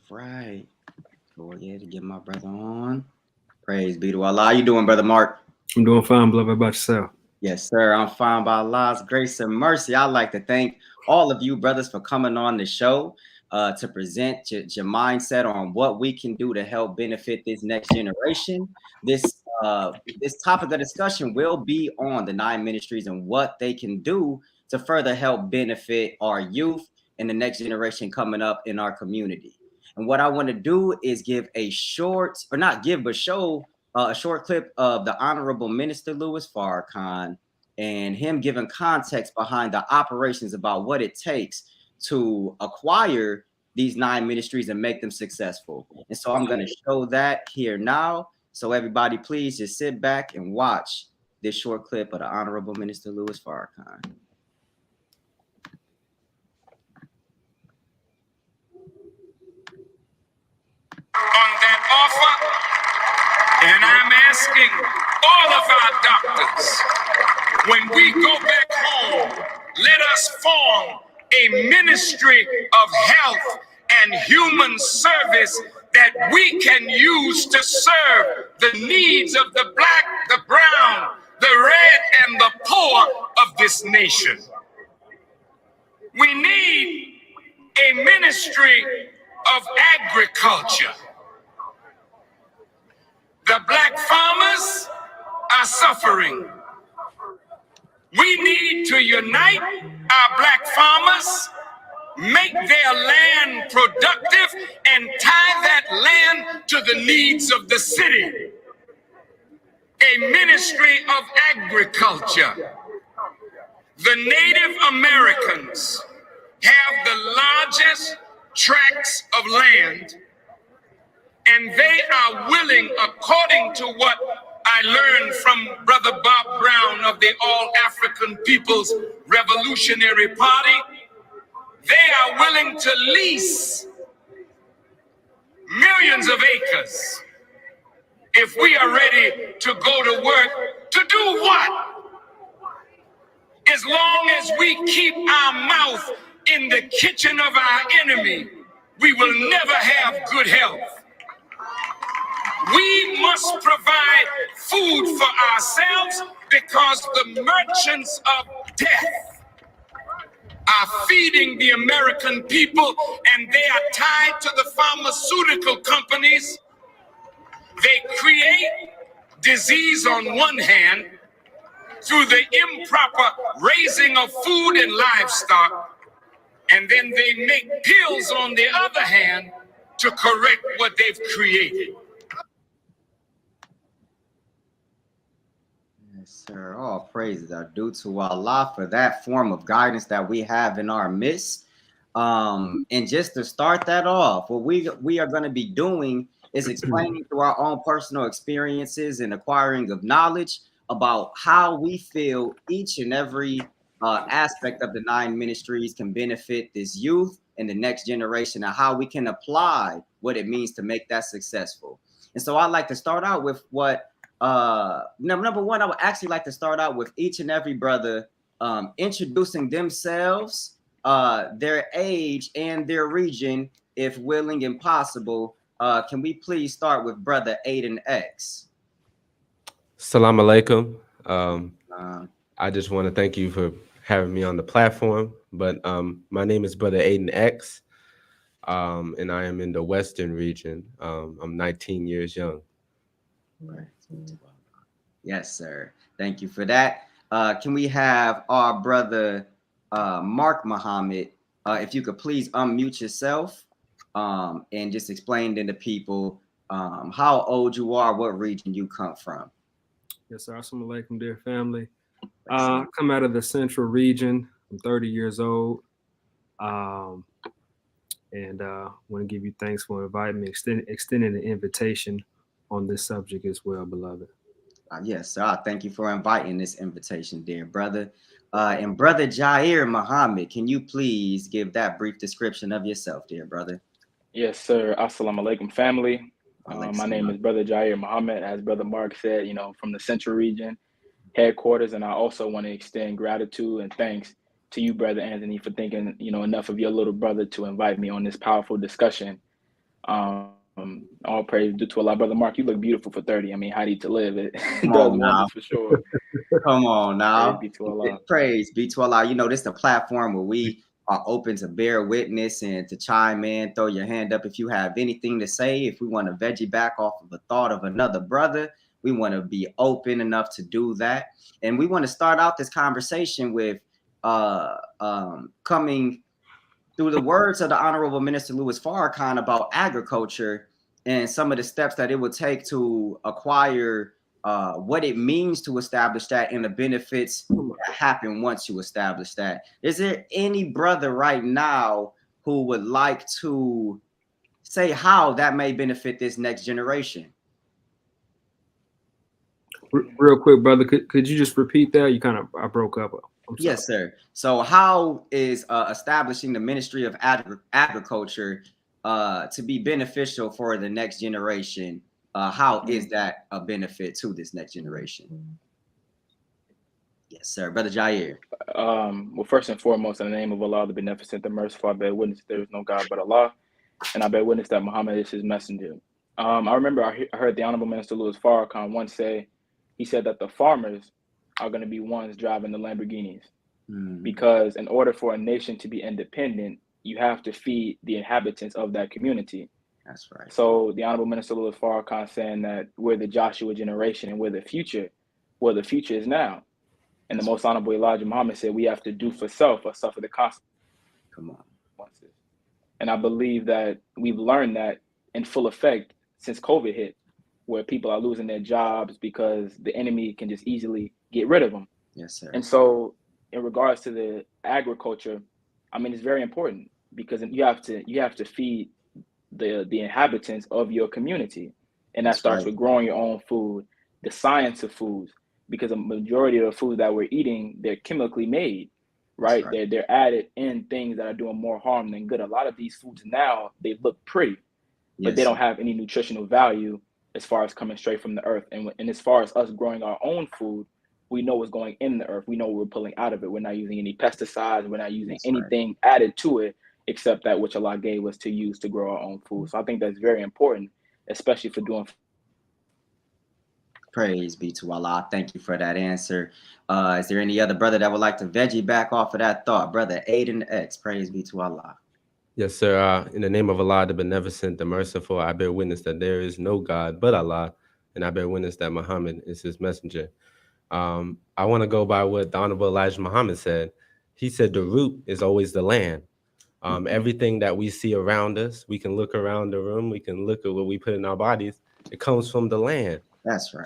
Right. Go ahead and get my brother on. Praise be to Allah. How you doing, Brother Mark? I'm doing fine, beloved. How about yourself? Yes, sir. I'm fine by Allah's grace and mercy. I'd like to thank all of you brothers for coming on the show to present your mindset on what we can do to help benefit this next generation. This topic of discussion will be on the 9 ministries and what they can do to further help benefit our youth and the next generation coming up in our community. And what I want to do is give a short, or not give, but show a short clip of the Honorable Minister Louis Farrakhan and him giving context behind the operations about what it takes to acquire these 9 ministries and make them successful. And so I'm going to show that here now. So everybody, please just sit back and watch this short clip of the Honorable Minister Louis Farrakhan. On that offer, and I'm asking all of our doctors, when we go back home, let us form a ministry of health and human service that we can use to serve the needs of the black, the brown, the red, and the poor of this nation. We need a ministry of agriculture. The black farmers are suffering. We need to unite our black farmers, make their land productive, and tie that land to the needs of the city. A ministry of agriculture. The Native Americans have the largest tracts of land, and they are willing, according to what I learned from Brother Bob Brown of the All African People's Revolutionary Party, they are willing to lease millions of acres if we are ready to go to work. To do what? As long as we keep our mouth in the kitchen of our enemy, we will never have good health. We must provide food for ourselves because the merchants of death are feeding the American people, and they are tied to the pharmaceutical companies. They create disease on one hand through the improper raising of food and livestock, and then they make pills on the other hand to correct what they've created. Sir, all praises are due to Allah for that form of guidance that we have in our midst. And just to start that off, what we are going to be doing is explaining through our own personal experiences and acquiring of knowledge about how we feel each and every aspect of the 9 ministries can benefit this youth and the next generation, and how we can apply what it means to make that successful. And so I'd like to start out with what number one, I would actually like to start out with each and every brother introducing themselves, their age, and their region, if willing and possible. Can we please start with Brother Aidan X? Assalamu alaikum. I just want to thank you for having me on the platform. But my name is Brother Aidan X, and I am in the Western region. I'm 19 years young. Right. Yes, sir. Thank you for that. Can we have our brother Mark Muhammad? If you could please unmute yourself and just explain to the people how old you are, what region you come from. Yes, sir. Assalamu alaikum, dear family. I come out of the central region. I'm 30 years old. And want to give you thanks for inviting me, extending the invitation on this subject as well, beloved. Yes, sir. Thank you for inviting this invitation, dear brother. And Brother Jair Muhammad, can you please give that brief description of yourself, dear brother? Yes, sir. Assalamu alaikum, family. My name is Brother Jair Muhammad, as Brother Mark said, from the Central Region headquarters. And I also want to extend gratitude and thanks to you, Brother Anthony, for thinking, enough of your little brother to invite me on this powerful discussion. All praise due to Allah. Brother Mark, you look beautiful for 30. I mean, how need to live? It does wonders for sure. Come on now. Praise be to Allah. Praise be to Allah. You know, this is the platform where we are open to bear witness and to chime in. Throw your hand up if you have anything to say. If we want to veggie back off of the thought of another brother, we want to be open enough to do that. And we want to start out this conversation with coming through the words of the Honorable Minister Louis Farrakhan about agriculture and some of the steps that it would take to acquire what it means to establish that and the benefits that happen once you establish that. Is there any brother right now who would like to say how that may benefit this next generation? Real quick, brother, could you just repeat that? I broke up. Yes, sir. So how is establishing the Ministry of Agriculture to be beneficial for the next generation? How is that a benefit to this next generation? Yes, sir. Brother Jair. Well, first and foremost, in the name of Allah, the Beneficent, the Merciful, I bear witness there is no God but Allah, and I bear witness that Muhammad is his messenger. I remember I heard the Honorable Minister Louis Farrakhan once say, he said that the farmers are going to be ones driving the Lamborghinis. Because in order for a nation to be independent, you have to feed the inhabitants of that community. That's right. So the Honorable Minister Louis Farrakhan saying that we're the Joshua generation and we're the future. Well, the future is now. And the Most Honorable Elijah Muhammad said we have to do for self or suffer the consequences. Come on. And I believe that we've learned that in full effect since COVID hit, where people are losing their jobs because the enemy can just easily get rid of them. Yes, sir. And so in regards to the agriculture, I mean, it's very important because you have to feed the inhabitants of your community. And that starts with growing your own food, the science of foods, because a majority of the food that we're eating, they're chemically made, right? They're added in things that are doing more harm than good. A lot of these foods now, they look pretty, but they don't have any nutritional value as far as coming straight from the earth. And as far as us growing our own food, we know what's going in the earth. We know what we're pulling out of it. We're not using any pesticides. We're not using anything added to it except that which Allah gave us to use to grow our own food. So I think that's very important, especially for doing. Praise be to Allah. Thank you for that answer. Is there any other brother that would like to veggie back off of that thought? Brother Aidan X, praise be to Allah. Yes, sir. In the name of Allah, the Beneficent, the Merciful, I bear witness that there is no God but Allah, and I bear witness that Muhammad is his messenger. I want to go by what the Honorable Elijah Muhammad said. He said the root is always the land. Everything that we see around us, we can look around the room, we can look at what we put in our bodies. It comes from the land. That's right.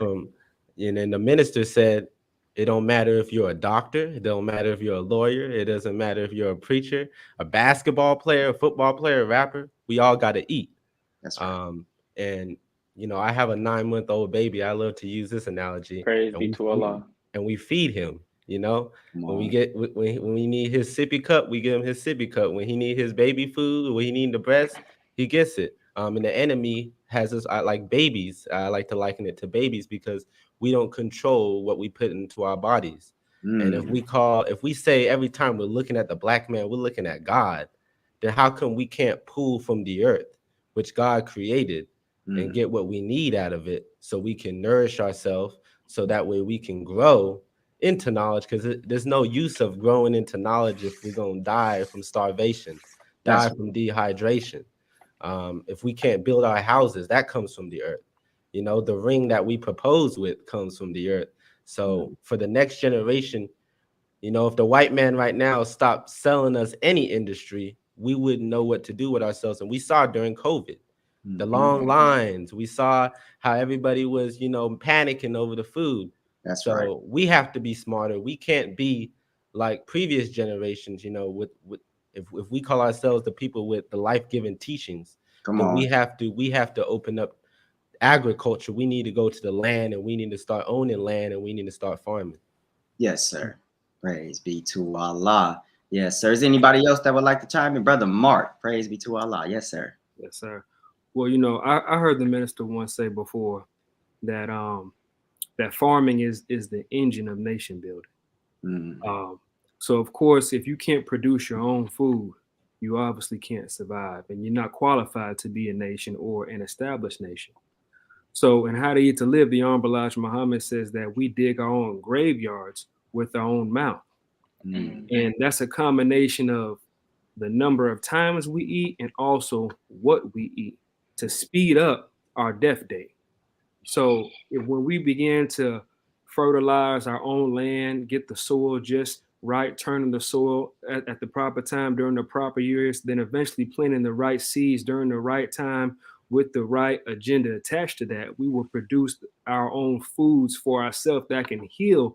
And then the minister said, it don't matter if you're a doctor, it don't matter if you're a lawyer, it doesn't matter if you're a preacher, a basketball player, a football player, a rapper, we all got to eat. That's right. And you know, I have a 9-month-old baby. I love to use this analogy. Praise be to Allah. And we feed him, you know, when we need his sippy cup, we give him his sippy cup. When he need his baby food, when he need the breast, he gets it. And the enemy has us like babies. I like to liken it to babies because we don't control what we put into our bodies. And if we say every time we're looking at the black man, we're looking at God, then how come we can't pull from the earth, which God created, and get what we need out of it so we can nourish ourselves so that way we can grow into knowledge? Because there's no use of growing into knowledge if we're going to die from starvation, die from dehydration. If we can't build our houses, that comes from the earth. You know, the ring that we propose with comes from the earth. So for the next generation, you know, if the white man right now stopped selling us any industry, we wouldn't know what to do with ourselves. And we saw during COVID, the long lines, we saw how everybody was, you know, panicking over the food. So we have to be smarter. We can't be like previous generations, you know, if we call ourselves the people with the life-giving teachings, then we have to open up agriculture. We need to go to the land and we need to start owning land and we need to start farming. Yes, sir. Praise be to Allah. Yes, sir. Is anybody else that would like to chime in? Brother Mark, praise be to Allah. Yes, sir. Yes, sir. Well, you know, I heard the minister once say before that that farming is the engine of nation building. So of course, if you can't produce your own food, you obviously can't survive, and you're not qualified to be a nation or an established nation. So in How to Eat to Live, the Honorable Elijah Muhammad says that we dig our own graveyards with our own mouth. And that's a combination of the number of times we eat and also what we eat to speed up our death date. So when we begin to fertilize our own land, get the soil just right, turning the soil at the proper time during the proper years, then eventually planting the right seeds during the right time with the right agenda attached to that, we will produce our own foods for ourselves that can heal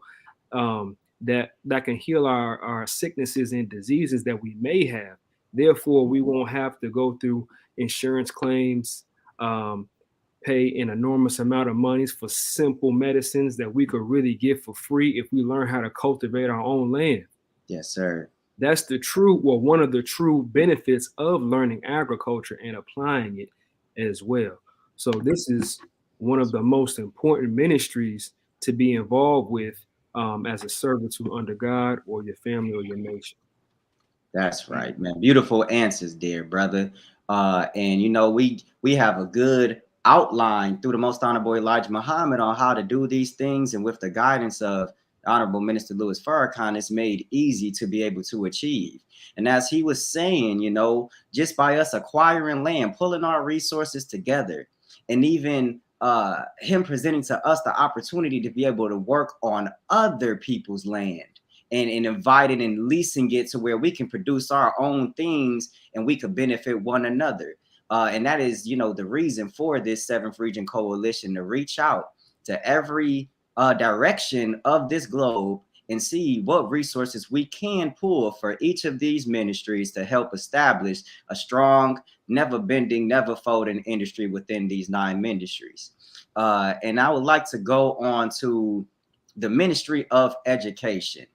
that can heal our sicknesses and diseases that we may have. Therefore, we won't have to go through insurance claims, pay an enormous amount of monies for simple medicines that we could really get for free if we learn how to cultivate our own land. Yes, sir. That's one of the true benefits of learning agriculture and applying it as well. So this is one of the most important ministries to be involved with as a servitude under God or your family or your nation. That's right, man. Beautiful answers there, brother. And you know, we have a good outline through the Most Honorable Elijah Muhammad on how to do these things, and with the guidance of Honorable Minister Louis Farrakhan, it's made easy to be able to achieve. And as he was saying, you know, just by us acquiring land, pulling our resources together, and even him presenting to us the opportunity to be able to work on other people's land and inviting and leasing it to where we can produce our own things and we could benefit one another. And that is, you know, the reason for this 7th Region Coalition, to reach out to every direction of this globe and see what resources we can pull for each of these ministries to help establish a strong, never bending, never folding industry within these 9 ministries. And I would like to go on to the Ministry of Education,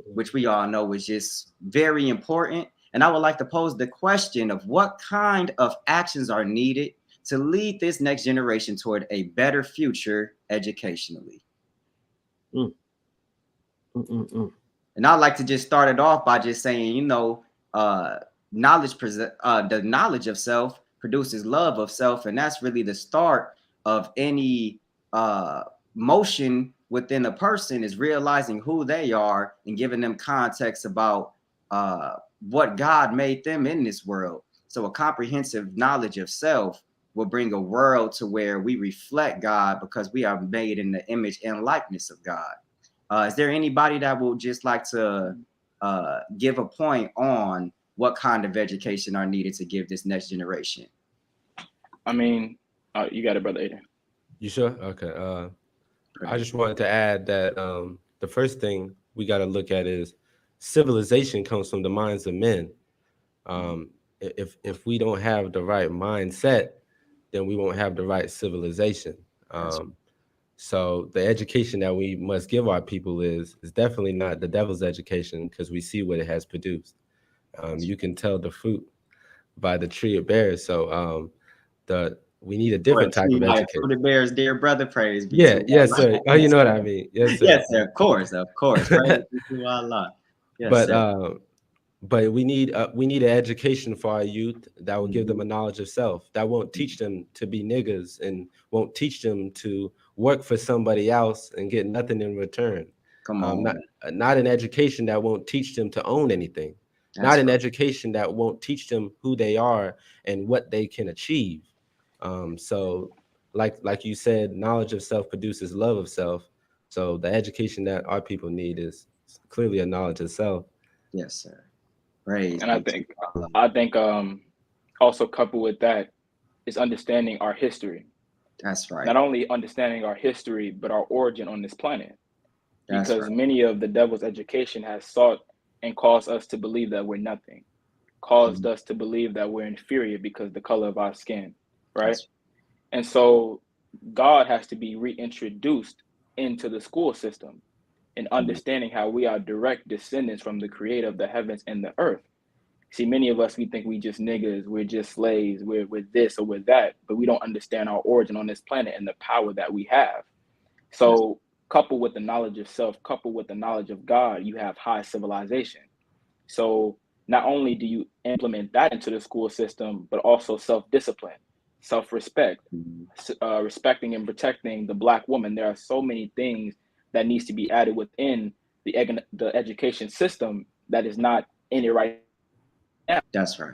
which we all know is just very important. And I would like to pose the question of what kind of actions are needed to lead this next generation toward a better future educationally. And I'd like to just start it off by just saying, you know, the knowledge of self produces love of self. And that's really the start of any motion within a person, is realizing who they are and giving them context about what God made them in this world. So a comprehensive knowledge of self will bring a world to where we reflect God, because we are made in the image and likeness of God. Is there anybody that will just like to give a point on what kind of education are needed to give this next generation? I mean, you got it, Brother Aidan. You sure? Okay. I just wanted to add that the first thing we got to look at is civilization comes from the minds of men. If we don't have the right mindset, then we won't have the right civilization. So the education that we must give our people is definitely not the devil's education, because we see what it has produced. You can tell the fruit by the tree it bears. So we need a different type of education. Fruit it bears, dear brother, praise be to yes, sir. Oh, you know what I mean. Yes, sir. Yes, sir. Of course. Praise be to Allah. Yes, but we need an education for our youth that will give them a knowledge of self, that won't teach them to be niggas and won't teach them to work for somebody else and get nothing in return. Come on. Not an education that won't teach them to own anything. Not an education that won't teach them who they are and what they can achieve. So like you said, knowledge of self produces love of self. So the education that our people need is clearly a knowledge of self. Yes, sir. Praise. And I think also coupled with that is understanding our history. That's right. Not only understanding our history, but our origin on this planet. Because many of the devil's education has sought and caused us to believe that we're nothing, caused us to believe that we're inferior because of the color of our skin, right? And so God has to be reintroduced into the school system and understanding how we are direct descendants from the creator of the heavens and the earth. See, many of us, we think we just niggas, we're just slaves, we're this or we're that, but we don't understand our origin on this planet and the power that we have. So coupled with the knowledge of self, coupled with the knowledge of God, you have high civilization. So not only do you implement that into the school system, but also self-discipline, self-respect, respecting and protecting the Black woman. There are so many things that needs to be added within the education system that is not in it right now. That's right.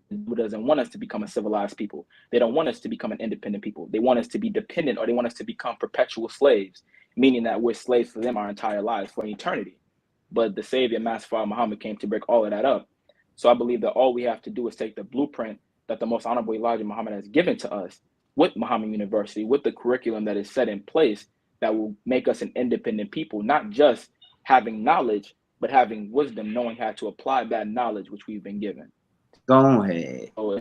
Who doesn't want us to become a civilized people. They don't want us to become an independent people. They want us to be dependent, or they want us to become perpetual slaves, meaning that we're slaves for them our entire lives, for eternity. But the Savior, Master Father Muhammad, came to break all of that up. So I believe that all we have to do is take the blueprint that the Most Honorable Elijah Muhammad has given to us with Muhammad University, with the curriculum that is set in place that will make us an independent people, not just having knowledge, but having wisdom, knowing how to apply that knowledge which we've been given. Go ahead. So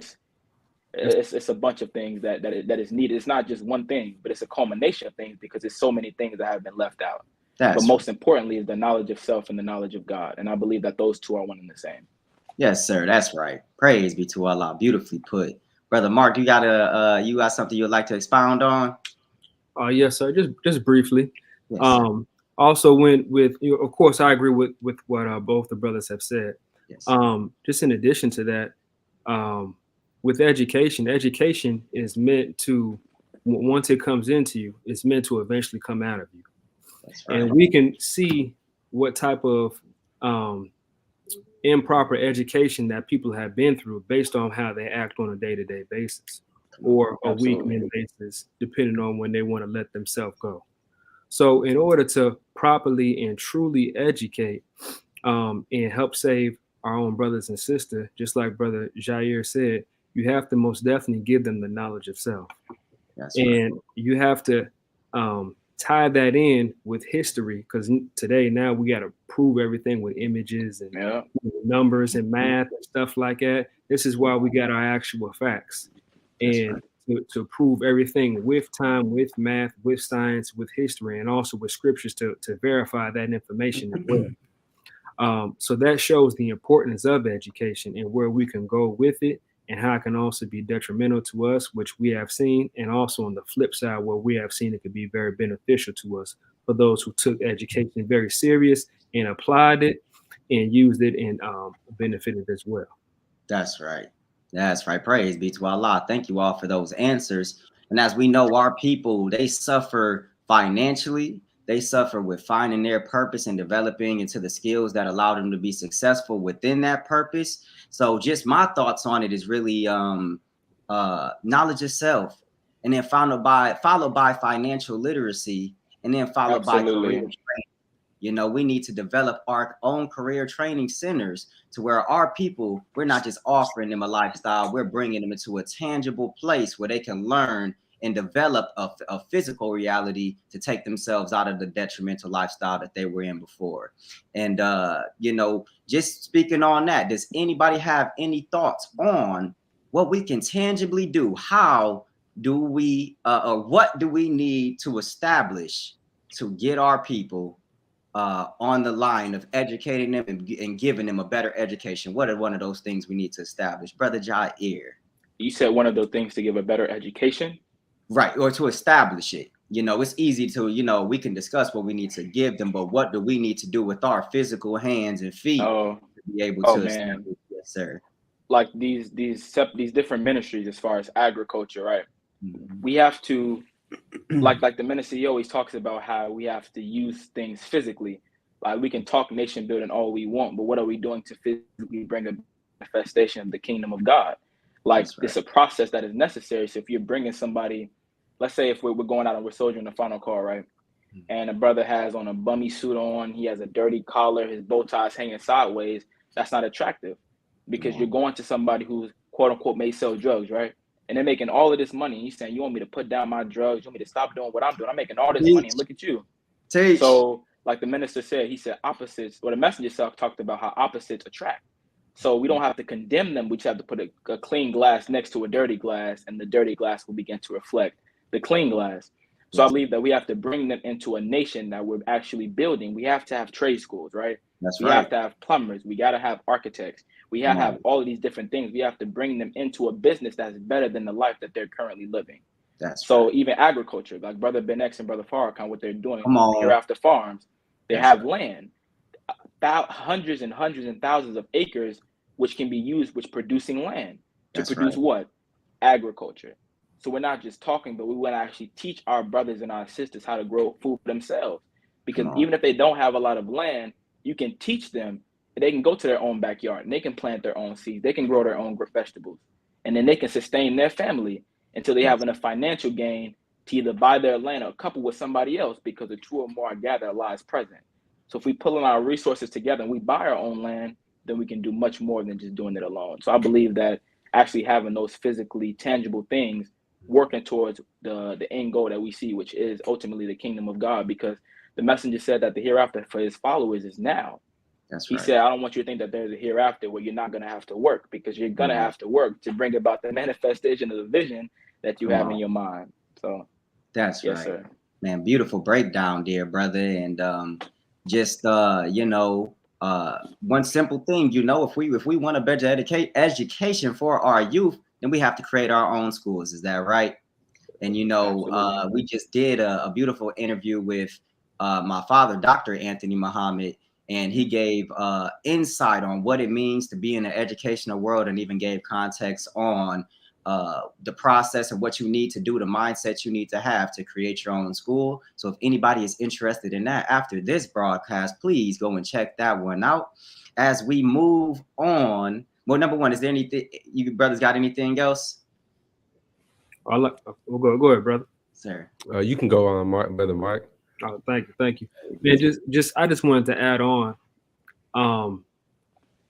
it's a bunch of things that is needed. It's not just one thing, but it's a culmination of things, because there's so many things that have been left out. But most importantly is the knowledge of self and the knowledge of God. And I believe that those two are one and the same. Yes, sir. That's right. Praise be to Allah. Beautifully put. Brother Mark, you got something you'd like to expound on? Yes, sir. Just briefly. Yes, also went with, of course, I agree with what both the brothers have said. yes. Just in addition to that, with education is meant to, once it comes into you, it's meant to eventually come out of you. That's right. And we can see what type of improper education that people have been through based on how they act on a day-to-day basis or a weekly basis, depending on when they want to let themselves go. So in order to properly and truly educate and help save our own brothers and sisters, just like Brother Jair said, you have to most definitely give them the knowledge of self. That's and right. You have to tie that in with history, because today now we got to prove everything with images and numbers and math and stuff like that. This is why we got our actual facts. And to prove everything with time, with math, with science, with history, and also with scriptures to verify that information as well. So that shows the importance of education and where we can go with it, and how it can also be detrimental to us, which we have seen, and also on the flip side where we have seen it could be very beneficial to us for those who took education very serious and applied it and used it and benefited as well. That's right. That's right. Praise be to Allah. Thank you all for those answers. And as we know, our people, they suffer financially. They suffer with finding their purpose and developing into the skills that allow them to be successful within that purpose. So just my thoughts on it is really knowledge of self, and then followed by financial literacy, and then followed by career training. You know, we need to develop our own career training centers to where our people, we're not just offering them a lifestyle, we're bringing them into a tangible place where they can learn and develop a physical reality to take themselves out of the detrimental lifestyle that they were in before. And, you know, just speaking on that, does anybody have any thoughts on what we can tangibly do? How do we, or what do we need to establish to get our people on the line of educating them and giving them a better education? What are one of those things we need to establish? Brother Jair. You said one of those things to give a better education? Right, or to establish it. You know, it's easy to, you know, we can discuss what we need to give them, but what do we need to do with our physical hands and feet to be able to establish? Yes, sir. Like these different ministries as far as agriculture, right? Mm-hmm. We have to, like the ministry, he always talks about how we have to use things physically. Like we can talk nation building all we want, but what are we doing to physically bring a manifestation of the kingdom of God? Like it's a process that is necessary. So if you're bringing somebody, let's say if we're going out and we're soldiering the final call, right? And a brother has on a bummy suit on, he has a dirty collar, his bow tie's hanging sideways. That's not attractive, because you're going to somebody who's quote unquote may sell drugs, right? And they're making all of this money. And you're saying, you want me to put down my drugs? You want me to stop doing what I'm doing? I'm making all this money and look at you. So like the minister said, he said opposites, or the messenger self talked about how opposites attract. So we don't have to condemn them. We just have to put a clean glass next to a dirty glass, and the dirty glass will begin to reflect the clean glass. So I believe that we have to bring them into a nation that we're actually building. We have to have trade schools, right? We have to have plumbers. We got to have architects. We have to have all of these different things. We have to bring them into a business that's better than the life that they're currently living. So even agriculture, like Brother Ben X and Brother Farrakhan, what they're doing Hereafter Farms, they have land, hundreds and hundreds and thousands of acres which can be used, which producing land to That's produce right. what? Agriculture. So we're not just talking, but we want to actually teach our brothers and our sisters how to grow food for themselves. Because even if they don't have a lot of land, you can teach them. They can go to their own backyard and they can plant their own seeds. They can grow their own vegetables, and then they can sustain their family until they have enough financial gain to either buy their land or couple with somebody else, because the two or more are gathered lies present. So if we pull in our resources together and we buy our own land, then we can do much more than just doing it alone. So I believe that actually having those physically tangible things working towards the end goal that we see, which is ultimately the kingdom of God, because the messenger said that the hereafter for his followers is now. He said, I don't want you to think that there's a hereafter where you're not going to have to work, because you're going to have to work to bring about the manifestation of the vision that you have in your mind. So that's yes, right. Sir. Man, beautiful breakdown, dear brother. And just one simple thing, if we want a better education for our youth, then we have to create our own schools. Is that right? And we just did a beautiful interview with my father, Dr. Anthony Muhammad, and he gave insight on what it means to be in the educational world, and even gave context on the process of what you need to do, the mindset you need to have to create your own school. So if anybody is interested in that after this broadcast, please go and check that one out. As we move on, well, number one, is there anything you brothers got anything else? We'll go ahead, brother. Sir. You can go on, Brother Mark. Oh, thank you. Man, I just wanted to add on.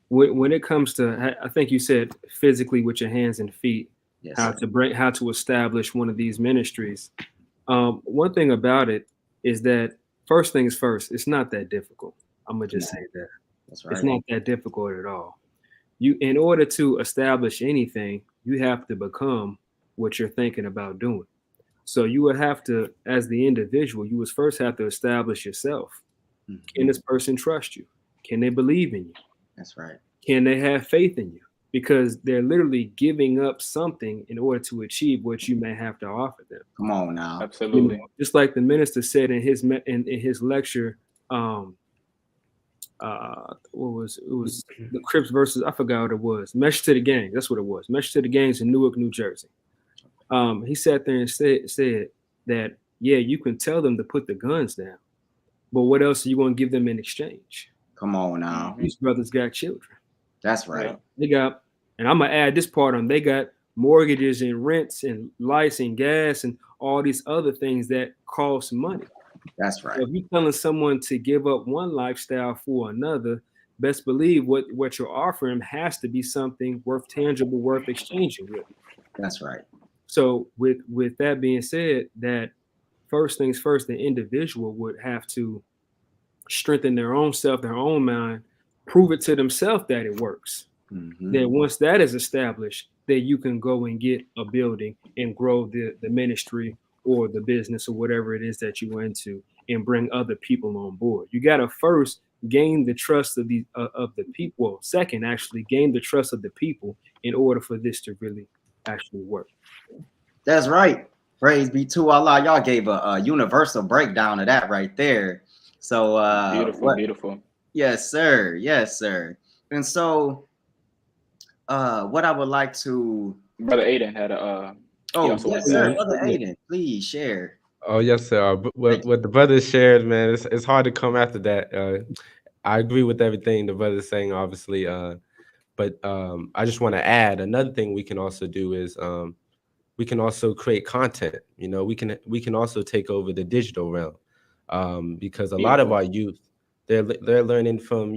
When it comes to, I think you said physically with your hands and feet, yes, how to establish one of these ministries. One thing about it is that first things first, it's not that difficult. I'm gonna just say that. That's right. It's not that difficult at all. In order to establish anything, you have to become what you're thinking about doing. So you would have to, as the individual, you would first have to establish yourself. Mm-hmm. Can this person trust you? Can they believe in you? That's right. Can they have faith in you? Because they're literally giving up something in order to achieve what you may have to offer them. Come on now. Absolutely. Just like the minister said in his lecture, it was the Crips versus, I forgot what it was. Mesh to the Gang. That's what it was. Mesh to the Gangs in Newark, New Jersey. He sat there and said that, yeah, you can tell them to put the guns down, but what else are you going to give them in exchange? Come on now. These brothers got children. That's right. Yeah. They got, and I'm going to add this part on, they got mortgages and rents and lights and gas and all these other things that cost money. That's right. So if you're telling someone to give up one lifestyle for another, best believe what you're offering has to be something tangible, worth exchanging with. That's right. So with that being said, that first things first, the individual would have to strengthen their own self, their own mind, prove it to themselves that it works. Mm-hmm. Then once that is established, then you can go and get a building and grow the ministry or the business or whatever it is that you went into, and bring other people on board. You got to first gain the trust of the people. Well, second, actually gain the trust of the people in order for this to really actually work. That's right. Praise be to Allah. Y'all gave a universal breakdown of that right there. So beautiful. Yes, sir. Yes, sir. And so what I would like to, Brother Aidan had a yes, sir. Brother Aidan, please share. Oh, yes, sir. What the brothers shared, man, it's hard to come after that. I agree with everything the brother's saying, obviously. But I just want to add another thing we can also do is we can also create content. We can also take over the digital realm because a lot of our youth, they're learning from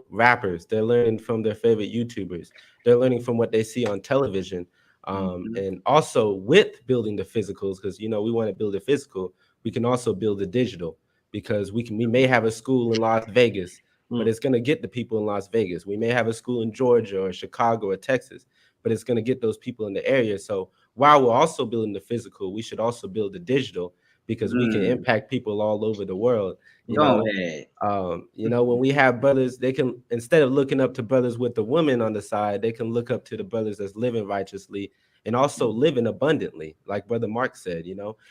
rappers, they're learning from their favorite YouTubers, they're learning from what they see on television. And also with building the physicals, because we want to build the physical, we can also build the digital, because we may have a school in Las Vegas, but it's going to get the people in Las Vegas. We may have a school in Georgia or Chicago or Texas, but it's going to get those people in the area. So while we're also building the physical, we should also build the digital, because we can impact people all over the world. When we have brothers, they can, instead of looking up to brothers with the woman on the side, they can look up to the brothers that's living righteously and also living abundantly, like Brother Mark said,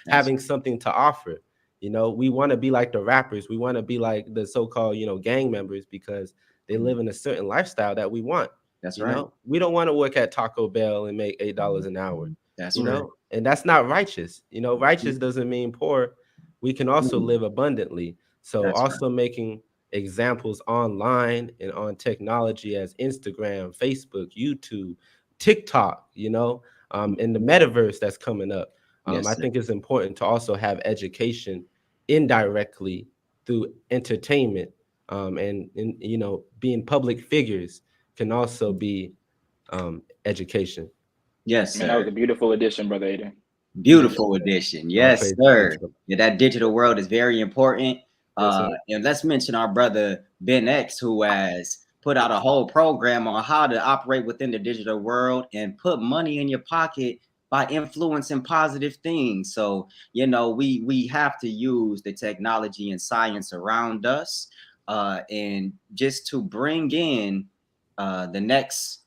having something to offer. We want to be like the rappers. We want to be like the so-called, gang members, because they live in a certain lifestyle that we want. That's you right. know, we don't want to work at Taco Bell and make $8 an hour. That's you right. know, and that's not righteous. You know, righteous doesn't mean poor. We can also live abundantly. So That's also making examples online and on technology as Instagram, Facebook, YouTube, TikTok, you know, in the metaverse that's coming up. Yes, I think it's important to also have education indirectly through entertainment, and you know, being public figures can also be education. yes, Man, that was sir. a beautiful addition, Brother Aidan. Beautiful addition. All Yes, praise sir. to Yeah, that digital world is very important. Yes, sir. And let's mention our brother Ben X, who has put out a whole program on how to operate within the digital world and put money in your pocket by influencing positive things. So, you know, we have to use the technology and science around us, and just to bring in the next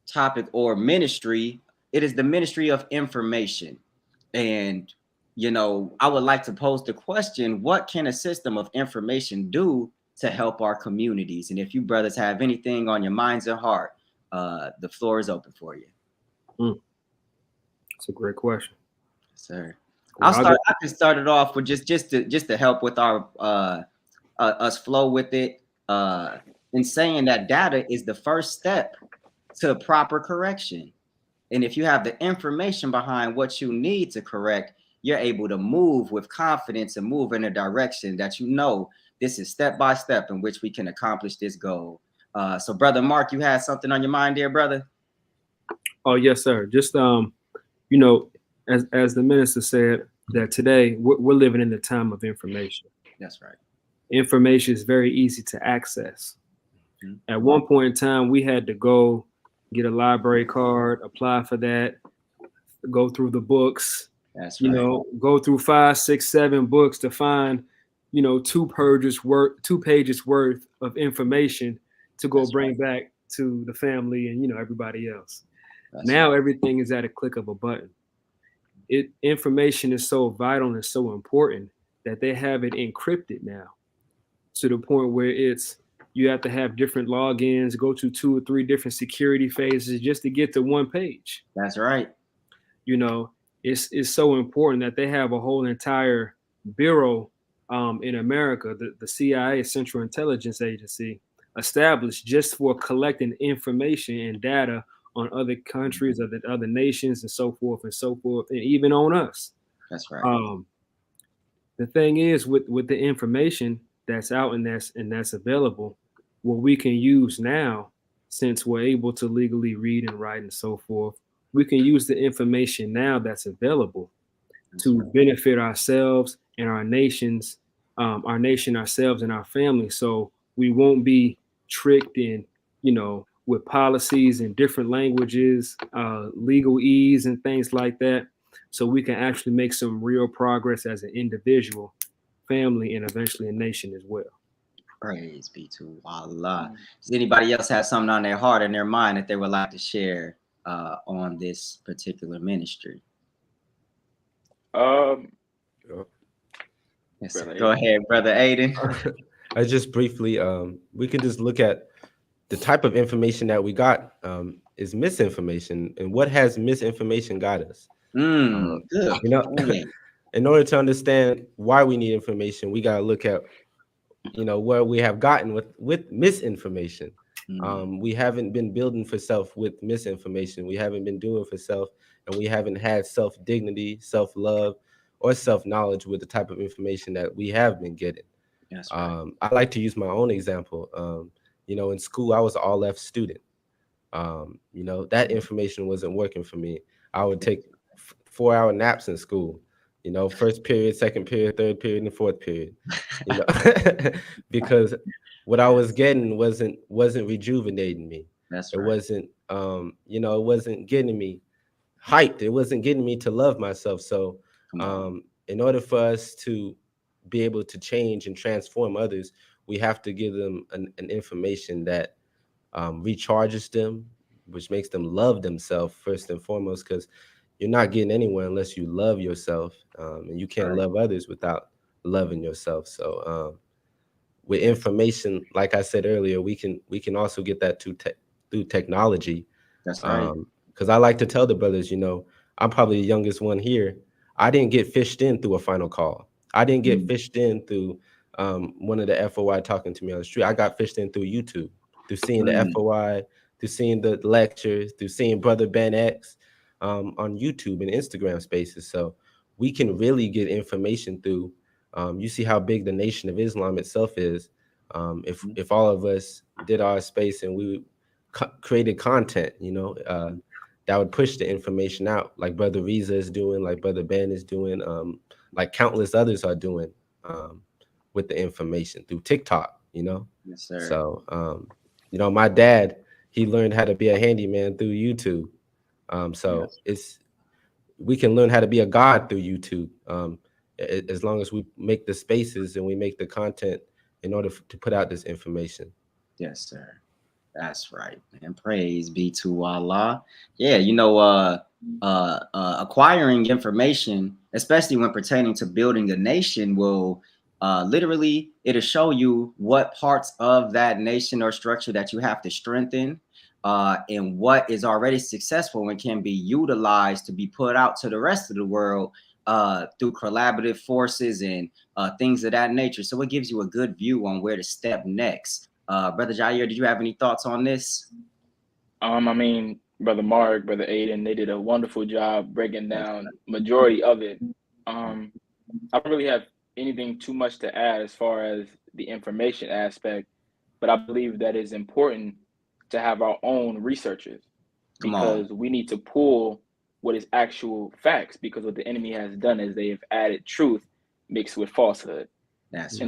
topic or ministry. It is the ministry of information. And, you know, I would like to pose the question, what can a system of information do to help our communities? And if you brothers have anything on your minds and heart, the floor is open for you. That's a great question. Sir. Well, I can start it off with just to help with our us flow with it. In saying that data is the first step to proper correction. And if you have the information behind what you need to correct, you're able to move with confidence and move in a direction that you know this is step by step in which we can accomplish this goal. So, Brother Mark, you had something on your mind there, brother? Oh, yes, sir. Just you know, as the minister said, that today we're living in the time of information. That's right. Information is very easy to access. At one point in time, we had to go get a library card, apply for that, go through the books. That's you right. know, go through 5, 6, 7 books to find, you know, 2 pages worth of information to go bring back to the family and, you know, everybody else. Now everything is at a click of a button. Information is so vital and so important that they have it encrypted now, to the point where you have to have different logins, go to 2 or 3 different security phases just to get to one page. That's right. You know, it's so important that they have a whole entire bureau in America, the CIA, Central Intelligence Agency, established just for collecting information and data on other countries, other nations, and so forth, and even on us. That's right. The thing is, with the information that's out and that's available, what we can use now, since we're able to legally read and write and so forth, we can use the information now that's available to benefit ourselves and our nation, ourselves and our family. So we won't be tricked in, you know, with policies in different languages, legalese and things like that. So we can actually make some real progress as an individual, family, and eventually a nation as well. Praise be to Allah. Does anybody else have something on their heart and their mind that they would like to share on this particular ministry? Yes, go ahead, Brother Aidan. I just briefly, we can just look at the type of information that we got is misinformation. And what has misinformation got us? You know, in order to understand why we need information, we got to look at, you know, where we have gotten with misinformation. We haven't been building for self with misinformation. We haven't been doing for self, and we haven't had self-dignity, self-love, or self-knowledge with the type of information that we have been getting. That's right. I like to use my own example. You know, in school, I was an all left student. You know, that information wasn't working for me. I would take 4-hour naps in school. You know, first period, second period, third period, and fourth period. You know, because what I was getting wasn't rejuvenating me. That's right. It wasn't, you know, it wasn't getting me hyped. It wasn't getting me to love myself. So, in order for us to be able to change and transform others, we have to give them an information that recharges them, which makes them love themselves first and foremost, because you're not getting anywhere unless you love yourself, and you can't love others without loving yourself. So with information, like I said earlier, we can also get that through technology. That's right. Because I like to tell the brothers, I'm probably the youngest one here. I didn't get fished in through a final call. I didn't get fished in through one of the FOI talking to me on the street. I got fished in through YouTube, through seeing the FOI, through seeing the lectures, through seeing Brother Ben X on YouTube and Instagram Spaces. So we can really get information through. You see how big the Nation of Islam itself is. If all of us did our space and we created content, that would push the information out, like Brother Riza is doing, like Brother Ben is doing, like countless others are doing with the information through TikTok, Yes, sir. So, my dad, he learned how to be a handyman through YouTube. We can learn how to be a God through YouTube, as long as we make the spaces and we make the content in order to put out this information. Yes, sir. That's right, man. Praise be to Allah. Yeah, acquiring information, especially when pertaining to building a nation, will literally, it'll show you what parts of that nation or structure that you have to strengthen, and what is already successful and can be utilized to be put out to the rest of the world through collaborative forces and things of that nature. So it gives you a good view on where to step next. Brother Jair, did you have any thoughts on this? I mean, Brother Mark, Brother Aidan, they did a wonderful job breaking down majority of it. I don't really have anything too much to add as far as the information aspect, but I believe that it's important to have our own researchers, because we need to pull what is actual facts, because what the enemy has done is they have added truth mixed with falsehood.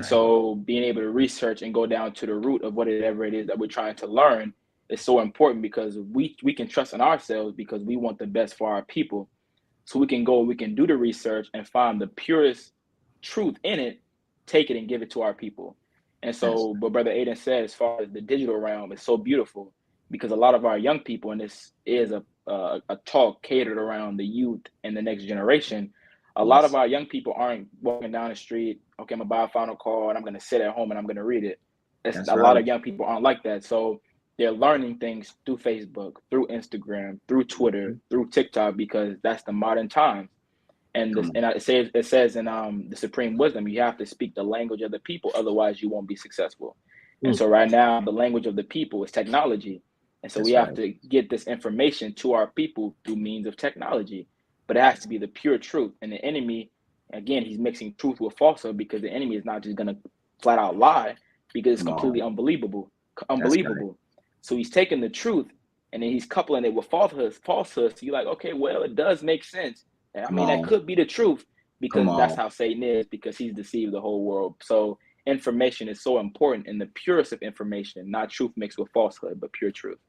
So being able to research and go down to the root of whatever it is that we're trying to learn is so important, because we can trust in ourselves, because we want the best for our people. So we can do the research and find the purest truth in it, take it and give it to our people. And so what Brother Aidan said, as far as the digital realm, is so beautiful, because a lot of our young people, and this is a talk catered around the youth and the next generation, a lot of our young people aren't walking down the street, okay, I'm gonna buy a final call and I'm gonna sit at home and I'm gonna read it. A lot of young people aren't like that. So they're learning things through Facebook, through Instagram, through Twitter, through TikTok, because that's the modern times. And it says in the Supreme Wisdom, you have to speak the language of the people, otherwise you won't be successful. And so right now, the language of the people is technology. And so we have to get this information to our people through means of technology. But it has to be the pure truth. And the enemy, again, he's mixing truth with falsehood, because the enemy is not just going to flat out lie, because it's completely unbelievable. So he's taking the truth and then he's coupling it with falsehood. So you're like, okay, well, it does make sense. I mean, that could be the truth, because that's how Satan is, because he's deceived the whole world. So information is so important, and the purest of information, not truth mixed with falsehood, but pure truth.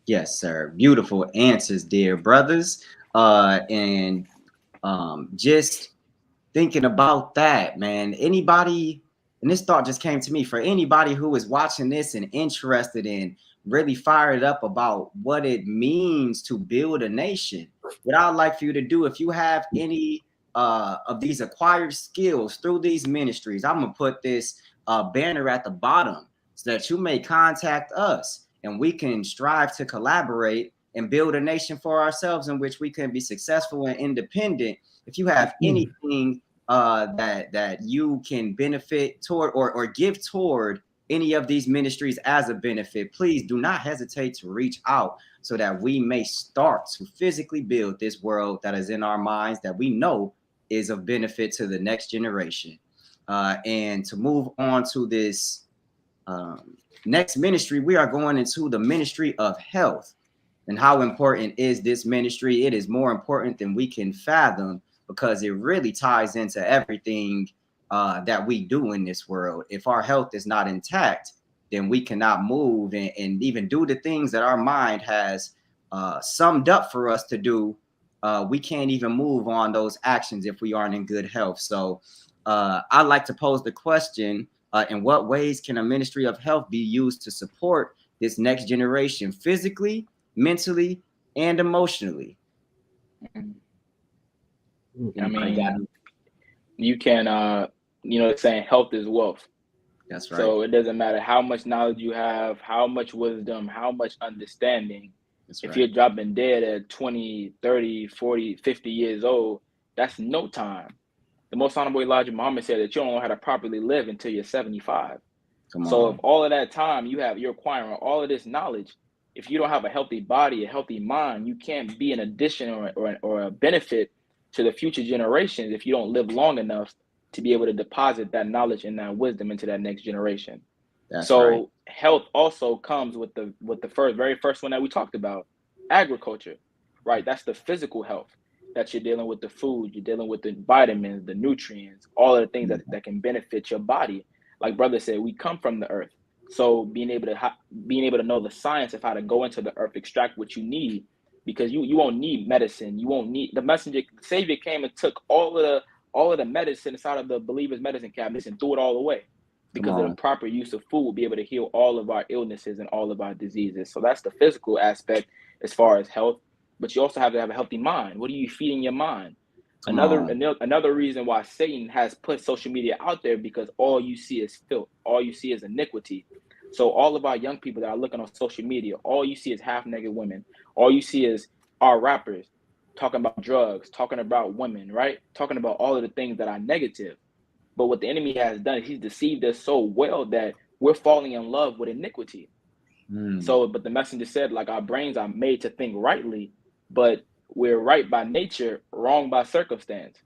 Yes, sir. Beautiful answers, dear brothers. And just thinking about that, man, anybody, and this thought just came to me, for anybody who is watching this and interested in really fired up about what it means to build a nation, what I'd like for you to do, if you have any of these acquired skills through these ministries, I'm gonna put this banner at the bottom so that you may contact us and we can strive to collaborate and build a nation for ourselves in which we can be successful and independent. If you have anything that you can benefit toward or give toward any of these ministries as a benefit, please do not hesitate to reach out so that we may start to physically build this world that is in our minds, that we know is of benefit to the next generation. And to move on to this next ministry, we are going into the ministry of health. And how important is this ministry? It is more important than we can fathom, because it really ties into everything that we do in this world. If our health is not intact, then we cannot move and even do the things that our mind has summed up for us to do. We can't even move on those actions if we aren't in good health. So I'd like to pose the question, in what ways can a ministry of health be used to support this next generation physically, mentally, and emotionally? I mean, you can, saying health is wealth. That's right. So it doesn't matter how much knowledge you have, how much wisdom, how much understanding. If you're dropping dead at 20, 30, 40, 50 years old, that's no time. The most honorable Elijah Muhammad said that you don't know how to properly live until you're 75. So if all of that time you're acquiring all of this knowledge, if you don't have a healthy body, a healthy mind, you can't be an addition or a benefit to the future generations if you don't live long enough to be able to deposit that knowledge and that wisdom into that next generation. So health also comes with the very first one that we talked about, agriculture, right? That's the physical health that you're dealing with, the food, you're dealing with the vitamins, the nutrients, all of the things that can benefit your body. Like brother said, we come from the earth. So being able to know the science of how to go into the earth, extract what you need, because you won't need medicine. You won't need the Savior came and took all of the medicine inside of the believer's medicine cabinets and threw it all away, because of the proper use of food will be able to heal all of our illnesses and all of our diseases. So that's the physical aspect as far as health. But you also have to have a healthy mind. What are you feeding your mind? Another reason why Satan has put social media out there, because all you see is filth, all you see is iniquity. So all of our young people that are looking on social media, all you see is half-naked women. All you see is our rappers talking about drugs, talking about women, right? Talking about all of the things that are negative. But what the enemy has done is he's deceived us so well that we're falling in love with iniquity. So, but the messenger said, like, our brains are made to think rightly, but we're right by nature, wrong by circumstance.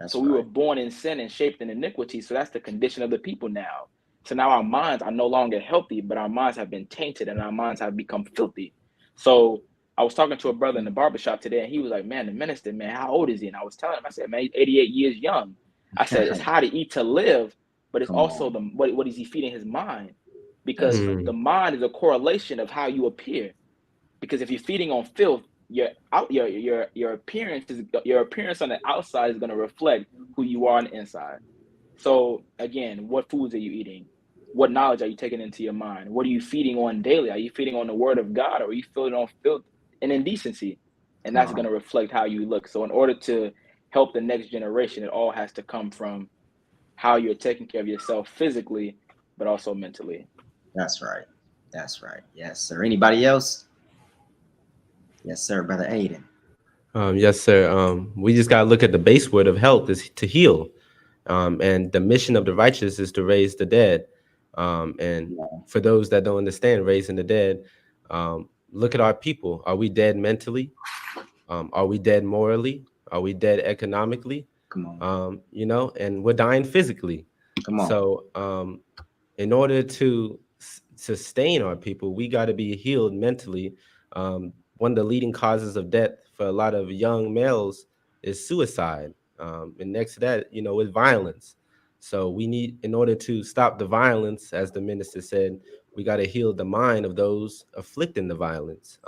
So we were born in sin and shaped in iniquity. So that's the condition of the people now. So now our minds are no longer healthy, but our minds have been tainted and our minds have become filthy. So I was talking to a brother in the barbershop today, and he was like, man, the minister, man, how old is he? And I was telling him, I said, man, he's 88 years young. I said, it's how to eat to live, but it's also what is he feeding his mind? Because the mind is a correlation of how you appear. Because if you're feeding on filth, your appearance on the outside is going to reflect who you are on the inside. So again, what foods are you eating? What knowledge are you taking into your mind? What are you feeding on daily? Are you feeding on the word of God, or are you feeding on filth and indecency? And that's going to reflect how you look. So in order to help the next generation, it all has to come from how you're taking care of yourself physically, but also mentally. That's right. That's right. Yes, sir. Anybody else? Yes, sir, Brother Aidan. Yes, sir. We just got to look at the base word of health is to heal. And the mission of the righteous is to raise the dead. And for those that don't understand raising the dead, look at our people. Are we dead mentally? Are we dead morally? Are we dead economically? Come on. And we're dying physically. Come on. So in order to sustain our people, we got to be healed mentally. One of the leading causes of death for a lot of young males is suicide. And next to that, with violence. So we need, in order to stop the violence, as the minister said, we got to heal the mind of those afflicting the violence.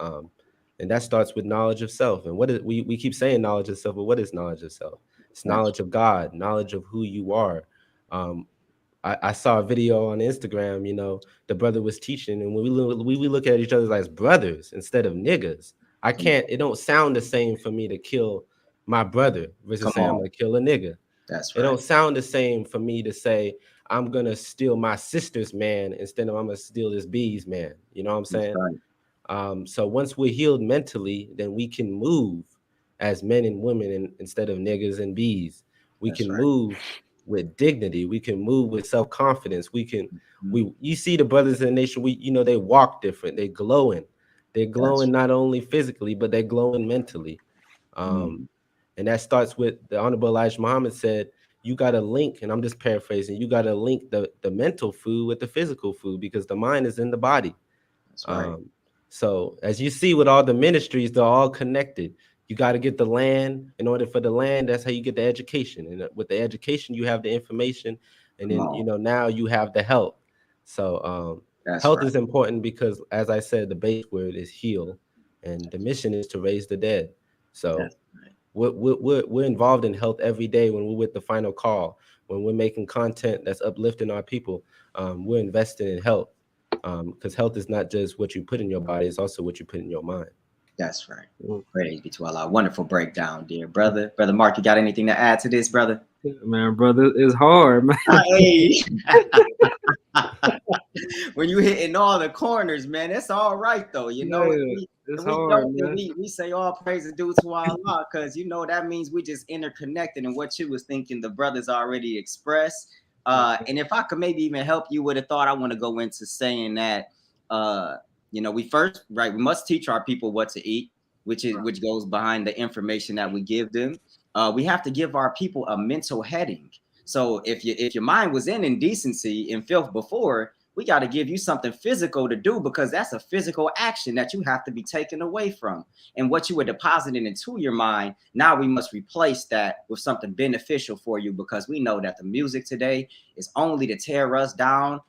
And that starts with knowledge of self. And we keep saying knowledge of self, but what is knowledge of self? It's knowledge of God, knowledge of who you are. I saw a video on Instagram, the brother was teaching, and when we look at each other as brothers instead of niggas. It don't sound the same for me to kill my brother versus saying I'm gonna kill a nigga. That's right. It don't sound the same for me to say I'm gonna steal my sister's man instead of I'm gonna steal this B's man. You know what I'm saying? Right. So once we're healed mentally, then we can move as men and women instead of niggas and B's. We can move with dignity. We can move with self-confidence. You see the brothers in the nation, they walk different. They're glowing. They're glowing not only physically, but they're glowing mentally. And that starts with the Honorable Elijah Muhammad said, you got to link, and I'm just paraphrasing, you got to link the mental food with the physical food, because the mind is in the body. That's right. So as you see with all the ministries, they're all connected. You got to get the land. In order for the land, that's how you get the education. And with the education, you have the information. And then, now you have the health. So health is important because, as I said, the base word is heal. And the mission is to raise the dead. So we're involved in health every day when we're with the final call. When we're making content that's uplifting our people, we're investing in health. Because health is not just what you put in your body, it's also what you put in your mind. That's right. Praise be to Allah. Wonderful breakdown, dear brother. Brother Mark, you got anything to add to this, brother? Yeah, man, brother, it's hard, man. Hey. When you hitting all the corners, man, it's all right though. You know, it's hard, man. We say all praise is due to Allah, because you know that means we just interconnected, and what you was thinking, the brothers already expressed. And if I could maybe even help you with a thought, I want to go into saying that you know, we must teach our people what to eat, which goes behind the information that we give them. We have to give our people a mental heading. So if your mind was in indecency and filth before, we got to give you something physical to do, because that's a physical action that you have to be taken away from. And what you were depositing into your mind, now we must replace that with something beneficial for you, because we know that the music today is only to tear us down,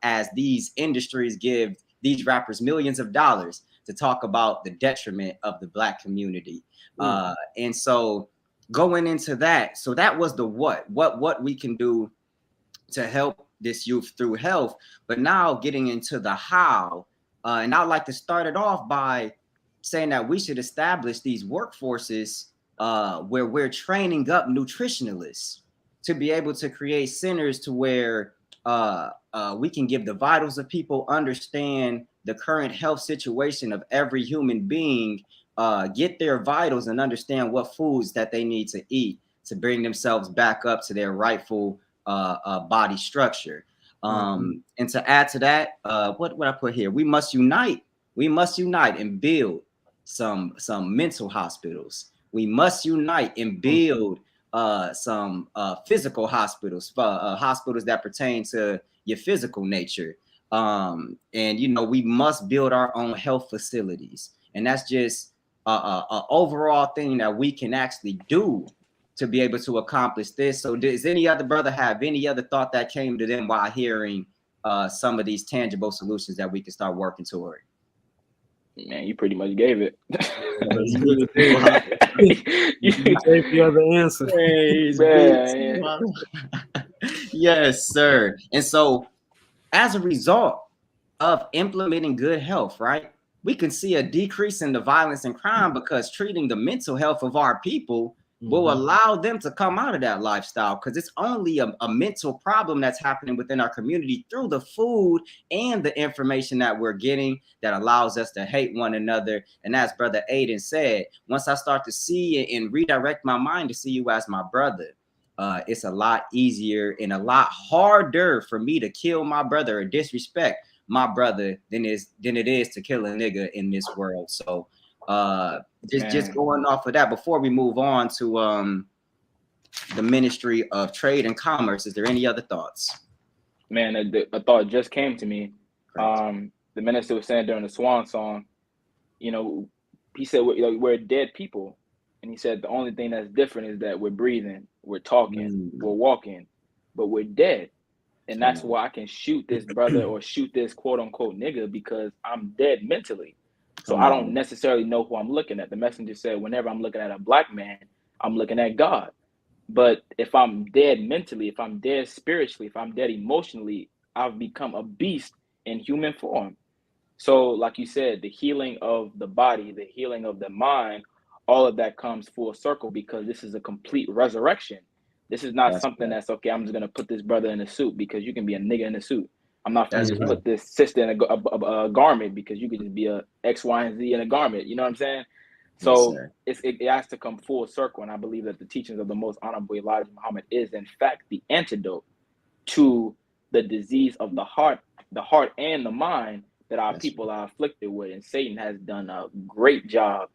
as these industries give these rappers millions of dollars to talk about the detriment of the Black community. And so going into that, so that was the what we can do to help this youth through health. But now getting into the how, and I'd like to start it off by saying that we should establish these workforces where we're training up nutritionalists to be able to create centers to where we can give the vitals of people, understand the current health situation of every human being, get their vitals and understand what foods that they need to eat to bring themselves back up to their rightful body structure. And to add to that, what I put here, we must unite and build some mental hospitals. We must unite and build some physical hospitals, hospitals that pertain to your physical nature. And you know, we must build our own health facilities, and that's just a overall thing that we can actually do to be able to accomplish this. So does any other brother have any other thought that came to them while hearing some of these tangible solutions that we can start working toward? Man, you pretty much gave it. You gave the other answer. Yes, sir. And so as a result of implementing good health, right, we can see a decrease in the violence and crime, because treating the mental health of our people will allow them to come out of that lifestyle, because it's only a mental problem that's happening within our community through the food and the information that we're getting that allows us to hate one another. And as Brother Aidan said, once I start to see and redirect my mind to see you as my brother, it's a lot easier and a lot harder for me to kill my brother or disrespect my brother than it is to kill a nigga in this world. So just going off of that, before we move on to the Ministry of Trade and Commerce, is there any other thoughts? Man, a thought just came to me. The minister was saying during the Swan song, you know, he said we're dead people, and he said the only thing that's different is that we're breathing, we're talking, we're walking, but we're dead. And that's why I can shoot this brother or shoot this quote unquote nigga, because I'm dead mentally. So I don't necessarily know who I'm looking at. The messenger said, whenever I'm looking at a Black man, I'm looking at God. But if I'm dead mentally, if I'm dead spiritually, if I'm dead emotionally, I've become a beast in human form. So like you said, the healing of the body, the healing of the mind, all of that comes full circle, because this is a complete resurrection. This is not something that's, okay, I'm just going to put this brother in a suit because you can be a nigga in a suit. I'm not going to just put this sister in a garment because you could just be a X, Y, and Z in a garment. You know what I'm saying? So it has to come full circle. And I believe that the teachings of the most honorable Elijah Muhammad is, in fact, the antidote to the disease of the heart and the mind that our people are afflicted with. And Satan has done a great job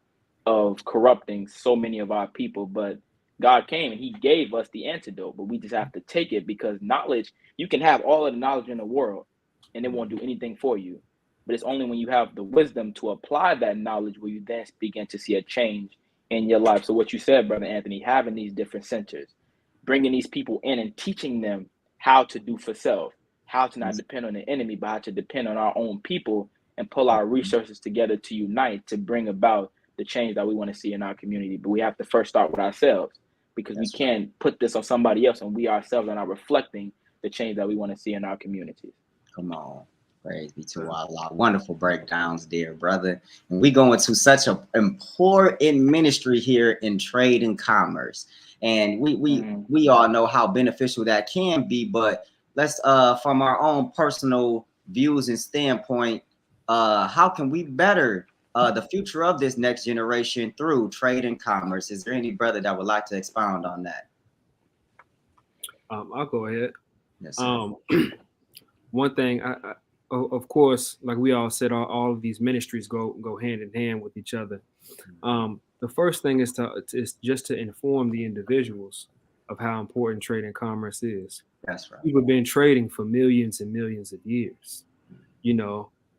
of corrupting so many of our people. But God came and he gave us the antidote, but we just have to take it, because knowledge, you can have all of the knowledge in the world and it won't do anything for you. But it's only when you have the wisdom to apply that knowledge will you then begin to see a change in your life. So what you said, Brother Anthony, having these different centers, bringing these people in and teaching them how to do for self, how to not depend on the enemy, but how to depend on our own people and pull our resources together to unite, to bring about the change that we want to see in our community. But we have to first start with ourselves, because we can't put this on somebody else and we ourselves are not reflecting the change that we want to see in our communities. Come on. Praise be to Allah. Wonderful breakdowns, dear brother. And we go into such an important ministry here in trade and commerce. And we all know how beneficial that can be, but let's from our own personal views and standpoint, how can we better the future of this next generation through trade and commerce? Is there any brother that would like to expound on that? I'll go ahead. Yes, sir. One thing, of course, like we all said, all of these ministries go hand in hand with each other. The first thing is just to inform the individuals of how important trade and commerce is. That's right. People have been trading for millions and millions of years,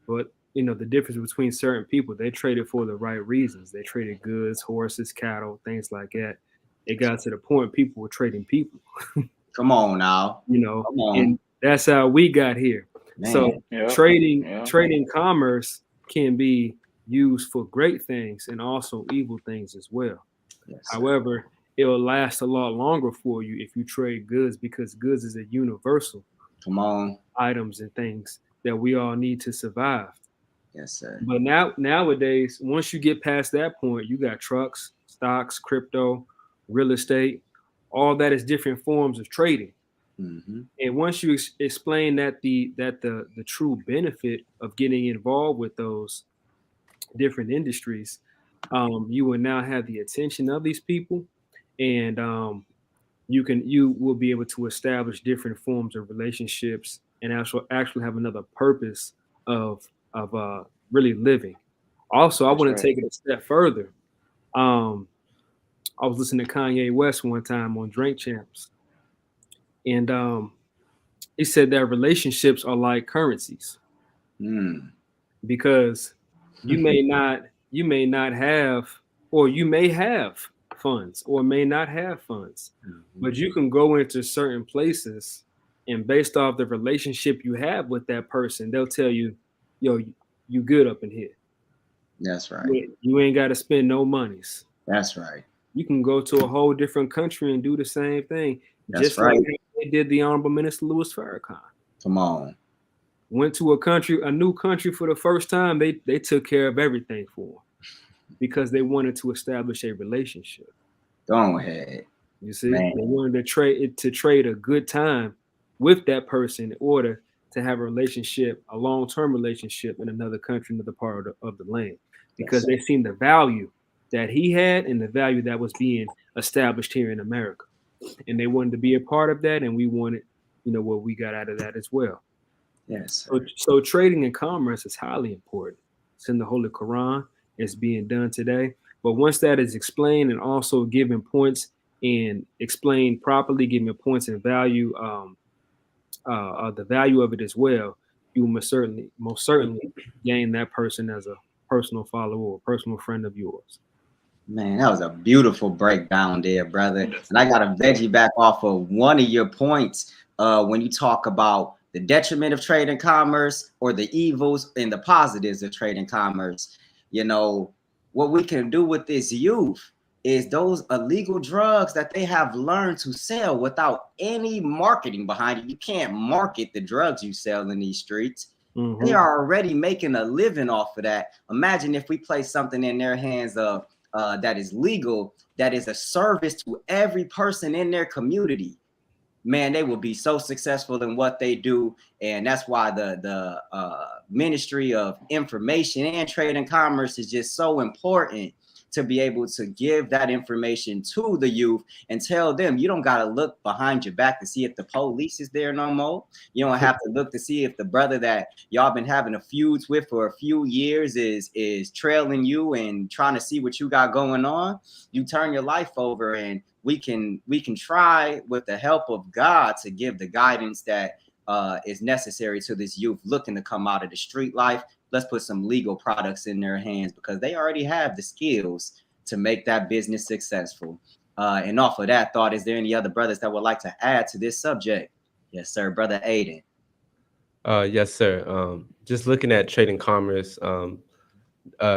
but the difference between certain people, they traded for the right reasons. They traded goods, horses, cattle, things like that. It got to the point people were trading people. Come on now. Come on. And that's how we got here. Man. So trading commerce can be used for great things and also evil things as well. Yes, however, it will last a lot longer for you if you trade goods, because goods is a universal items and things that we all need to survive. Yes, sir. But nowadays, once you get past that point, you got trucks, stocks, crypto, real estate. All that is different forms of trading. Mm-hmm. And once you explain that the true benefit of getting involved with those different industries, you will now have the attention of these people, and you will be able to establish different forms of relationships and actually have another purpose of really living. Also, I want to take it a step further. I was listening to Kanye West one time on Drink Champs, and he said that relationships are like currencies, because you may not have, or you may have funds or may not have funds, but you can go into certain places, and based off the relationship you have with that person, they'll tell you, yo, you good up in here. That's right. You ain't got to spend no monies. That's right. You can go to a whole different country and do the same thing. That's right. Like they did the Honorable Minister Louis Farrakhan. Come on. Went to a new country for the first time. They took care of everything for him because they wanted to establish a relationship. Go ahead. You see, they wanted to trade a good time with that person in order to have a long-term relationship in another country, another part of the land, because they seen the value that he had and the value that was being established here in America. And they wanted to be a part of that, and we wanted, what we got out of that as well. Yes. So trading and commerce is highly important. It's in the Holy Quran. It's being done today. But once that is explained and also given points and explained properly, giving points and value, the value of it as well, you will most certainly gain that person as a personal follower or personal friend of yours. Man, that was a beautiful breakdown there, brother. And I got to veggie back off of one of your points when you talk about the detriment of trade and commerce, or the evils and the positives of trade and commerce. What we can do with this youth is those illegal drugs that they have learned to sell without any marketing behind it. You can't market the drugs you sell in these streets. Mm-hmm. They are already making a living off of that. Imagine if we place something in their hands of that is legal, that is a service to every person in their community. Man, they will be so successful in what they do. And that's why the Ministry of Information and Trade and Commerce is just so important, to be able to give that information to the youth and tell them, you don't got to look behind your back to see if the police is there no more. You don't have to look to see if the brother that y'all been having a feuds with for a few years is trailing you and trying to see what you got going on. You turn your life over, and we can try, with the help of God, to give the guidance that is necessary to this youth looking to come out of the street life. Let's put some legal products in their hands, because they already have the skills to make that business successful. And off of that thought, is there any other brothers that would like to add to this subject? Yes, sir. Brother Aidan. Yes, sir. Just looking at trade and commerce,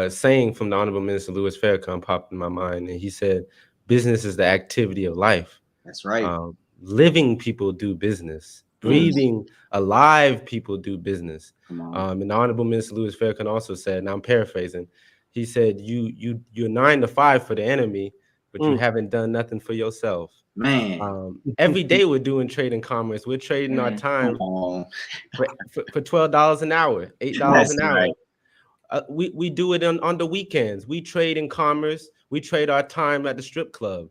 saying from the Honorable Minister Louis Farrakhan popped in my mind, and he said, business is the activity of life. That's right. Living people do business. breathing, alive people do business. And the Honorable Minister Louis Farrakhan also said, and I'm paraphrasing, he said, you're 9 to 5 for the enemy, but you haven't done nothing for yourself. Man, every day we're doing trade and commerce. We're trading our time for $12 an hour, $8 an hour. We do it on the weekends. We trade in commerce. We trade our time at the strip club,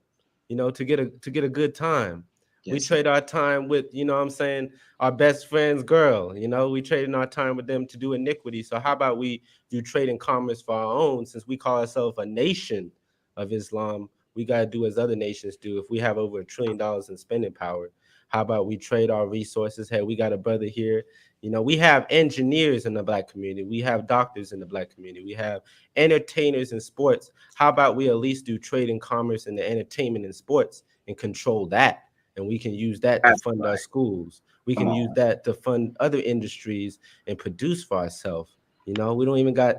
to get a good time. Yes, we trade our time with, what I'm saying, our best friend's girl. We trading our time with them to do iniquity. So how about we do trade and commerce for our own? Since we call ourselves a nation of Islam, we got to do as other nations do. If we have over $1 trillion in spending power, how about we trade our resources? Hey, we got a brother here. We have engineers in the Black community. We have doctors in the Black community. We have entertainers in sports. How about we at least do trade and commerce in the entertainment and sports and control that? And we can use that to fund our schools. We can use that to fund other industries and produce for ourselves. We don't even got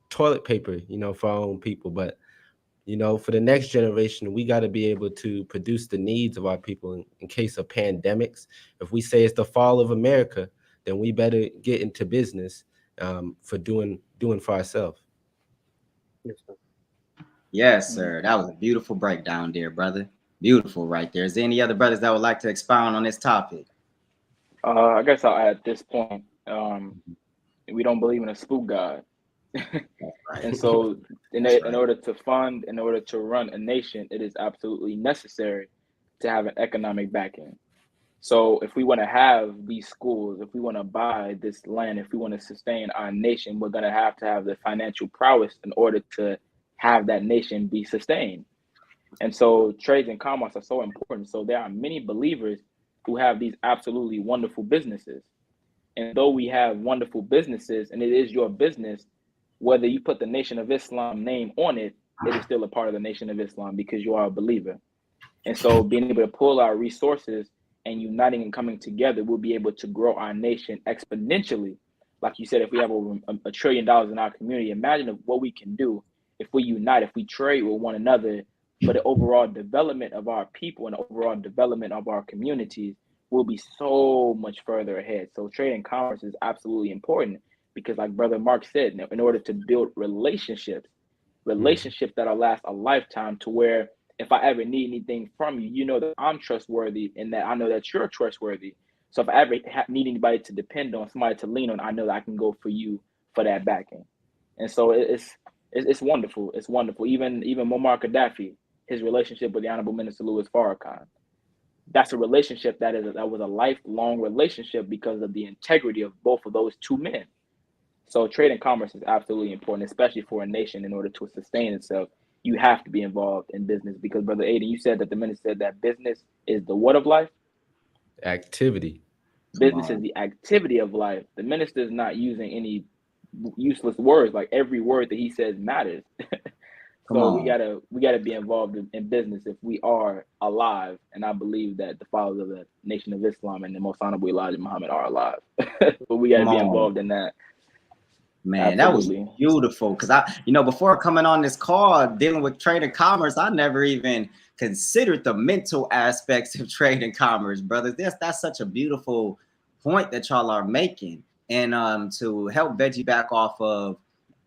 toilet paper, for our own people. But, for the next generation, we got to be able to produce the needs of our people in case of pandemics. If we say it's the fall of America, then we better get into business for doing for ourselves. Yes, sir. That was a beautiful breakdown there, brother. Beautiful right there. Is there any other brothers that would like to expound on this topic? I guess I'll add at this point, we don't believe in a spook God. And so in order to fund, in order to run a nation, it is absolutely necessary to have an economic backing. So if we want to have these schools, if we want to buy this land, if we want to sustain our nation, we're going to have the financial prowess in order to have that nation be sustained. And so trades and commerce are so important. So there are many believers who have these absolutely wonderful businesses. And though we have wonderful businesses, and it is your business, whether you put the Nation of Islam name on it, it is still a part of the Nation of Islam because you are a believer. And so being able to pull our resources and uniting and coming together, we'll be able to grow our nation exponentially. Like you said, if we have over $1 trillion in our community, imagine what we can do if we unite, if we trade with one another for the overall development of our people and overall development of our communities. Will be so much further ahead. So trade and commerce is absolutely important because, like Brother Mark said, in order to build relationships that'll last a lifetime, to where if I ever need anything from you, you know that I'm trustworthy and that I know that you're trustworthy. So if I ever need anybody to depend on, somebody to lean on, I know that I can go for you for that backing. And so it's wonderful. It's wonderful. Even Muammar Gaddafi, his relationship with the Honorable Minister Louis Farrakhan, that's a relationship that was a lifelong relationship because of the integrity of both of those two men. So trade and commerce is absolutely important, especially for a nation. In order to sustain itself, you have to be involved in business because, Brother Aidan, you said that the minister said that business is the what of life? Activity. Business is the activity of life. The minister is not using any useless words. Like every word that he says matters. So we gotta be involved in business if we are alive, and I believe that the followers of the Nation of Islam and the Most Honorable Elijah Muhammad are alive. But we gotta be involved in that. Man, absolutely. That was beautiful. Because before coming on this call, dealing with trade and commerce, I never even considered the mental aspects of trade and commerce, brothers. That's such a beautiful point that y'all are making, and to help Veggie back off of.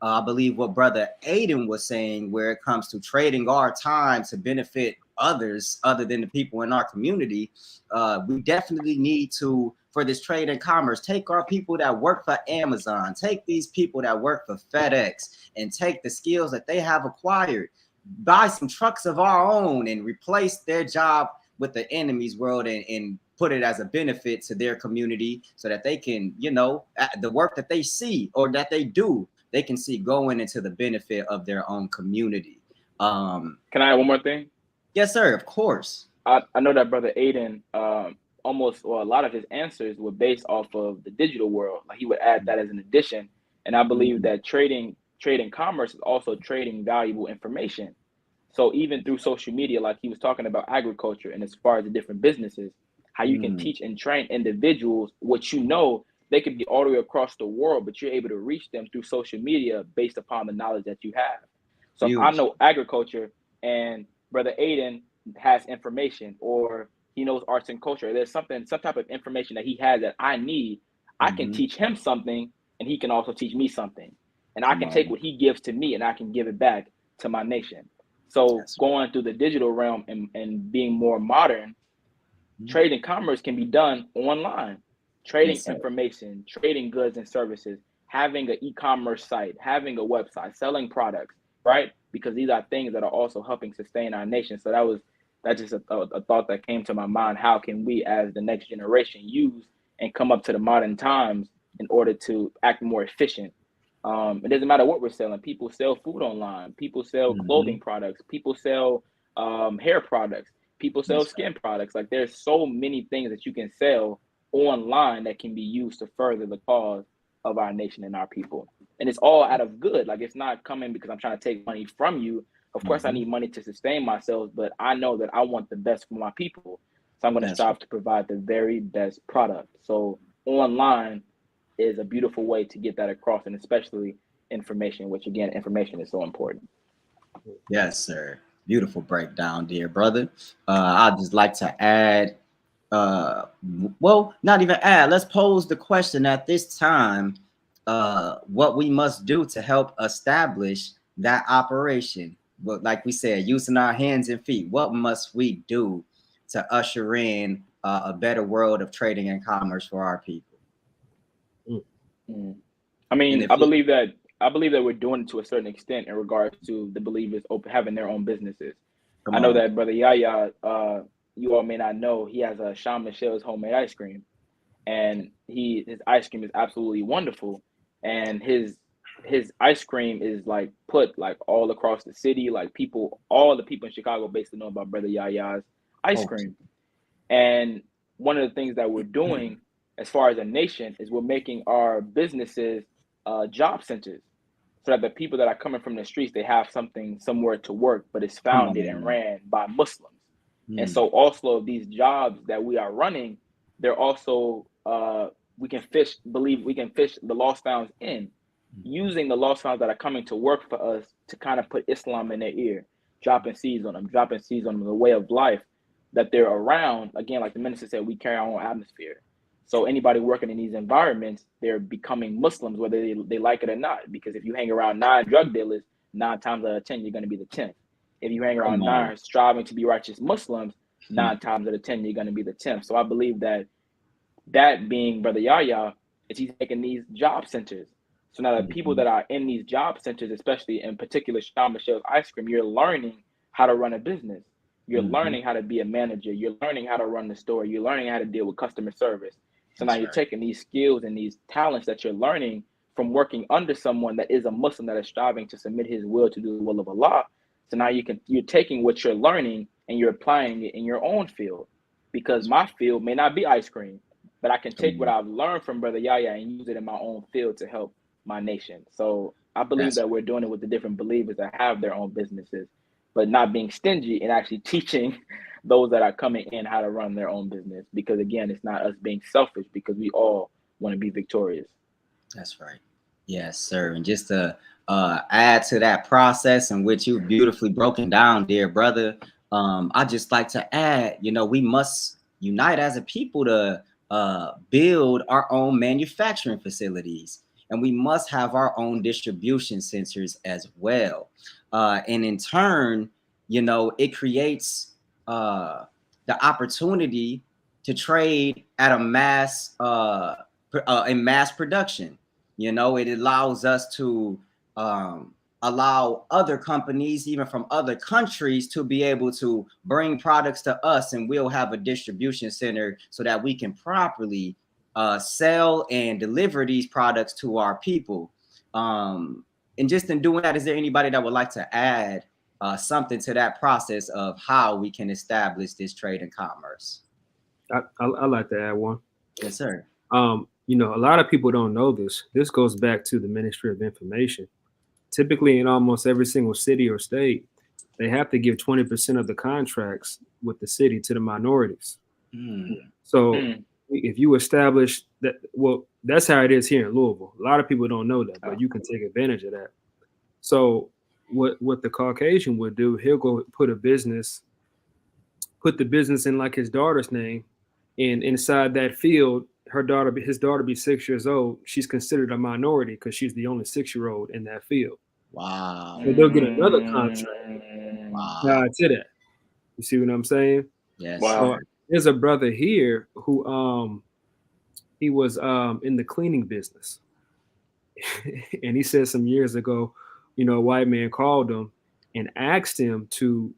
I believe what Brother Aidan was saying, where it comes to trading our time to benefit others other than the people in our community, we definitely need to, for this trade and commerce, take our people that work for Amazon, take these people that work for FedEx, and take the skills that they have acquired, buy some trucks of our own, and replace their job with the enemy's world and put it as a benefit to their community so that they can, the work that they see or that they do, they can see going into the benefit of their own community. Can I add one more thing? Yes, sir. Of course. I know that Brother Aidan, a lot of his answers were based off of the digital world. Like he would add that as an addition. And I believe that trade and commerce is also trading valuable information. So even through social media, like he was talking about agriculture and as far as the different businesses, how you can teach and train individuals what they could be all the way across the world, but you're able to reach them through social media based upon the knowledge that you have. So if I know agriculture and Brother Aidan has information, or he knows arts and culture. There's some type of information that he has that I need. I can teach him something, and he can also teach me something. And I can take what he gives to me, and I can give it back to my nation. So going through the digital realm and being more modern, trade and commerce can be done online. Trading information, trading goods and services, having an e-commerce site, having a website, selling products, right? Because these are things that are also helping sustain our nation. So that's just a thought that came to my mind. How can we, as the next generation, use and come up to the modern times in order to act more efficient? It doesn't matter what we're selling. People sell food online. People sell clothing products. People sell hair products. People sell skin products. Like, there's so many things that you can sell online that can be used to further the cause of our nation and our people. And it's all out of good. Like, it's not coming because I'm trying to take money from you. Of course, I need money to sustain myself, but I know that I want the best for my people. So I'm going to strive to provide the very best product. So online is a beautiful way to get that across, and especially information, which, again, information is so important. Yes, sir. Beautiful breakdown, dear brother. I'd just like to add, well, not even add, let's pose the question at this time, what we must do to help establish that operation. But like we said, using our hands and feet, what must we do to usher in a better world of trading and commerce for our people? I mean, I believe that we're doing it to a certain extent in regards to the believers having their own businesses. I know that Brother Yaya, you all may not know, he has a Sean Michelle's homemade ice cream, and his ice cream is absolutely wonderful. And his ice cream is like put like all across the city. Like, all the people in Chicago basically know about Brother Yaya's ice cream. And one of the things that we're doing as far as a nation is we're making our businesses job centers, so that the people that are coming from the streets, they have somewhere to work, but it's founded and ran by Muslims. And so also these jobs that we are running, they're also we can fish the lost founds in, using the lost founds that are coming to work for us to kind of put Islam in their ear, dropping seeds on them, the way of life that they're around. Again, like the minister said, we carry our own atmosphere. So anybody working in these environments, they're becoming Muslims, whether they like it or not. Because if you hang around 9 drug dealers, 9 times out of 10, you're going to be the 10th. If you hang around 9 striving to be righteous Muslims, 9 times out of 10, you're going to be the 10th. So I believe that being Brother Yaya, is he's making these job centers. So now the people that are in these job centers, especially in particular Sean Michelle's ice cream, you're learning how to run a business. You're learning how to be a manager. You're learning how to run the store. You're learning how to deal with customer service. So now you're taking these skills and these talents that you're learning from working under someone that is a Muslim, that is striving to submit his will to do the will of Allah. So now you're taking what you're learning and you're applying it in your own field, because my field may not be ice cream, but I can take what I've learned from Brother Yaya and use it in my own field to help my nation. So I believe that we're doing it with the different believers that have their own businesses, but not being stingy and actually teaching those that are coming in how to run their own business. Because again, it's not us being selfish, because we all want to be victorious. That's right. Yes, sir. And just to add to that process in which you've beautifully broken down, dear brother, I just like to add, we must unite as a people to build our own manufacturing facilities, and we must have our own distribution centers as well. And in turn, it creates the opportunity to trade at a mass in mass production. It allows us to allow other companies, even from other countries, to be able to bring products to us, and we'll have a distribution center so that we can properly sell and deliver these products to our people. And just in doing that, is there anybody that would like to add something to that process of how we can establish this trade and commerce? I'd like to add one. Yes, sir. A lot of people don't know this. This goes back to the Ministry of Information. Typically, in almost every single city or state, they have to give 20% of the contracts with the city to the minorities. So if you establish that, well, that's how it is here in Louisville. A lot of people don't know that, but you can take advantage of that. So what the Caucasian would do, he'll go put a business put the business in like his daughter's name, and inside that field, his daughter be 6 years old. She's considered a minority because she's the only 6-year-old in that field. Wow. So they'll get another contract Wow. to that. You see what I'm saying? Yes. Wow. So there's a brother here who he was in the cleaning business. And he said some years ago, you know, a white man called him and asked him to,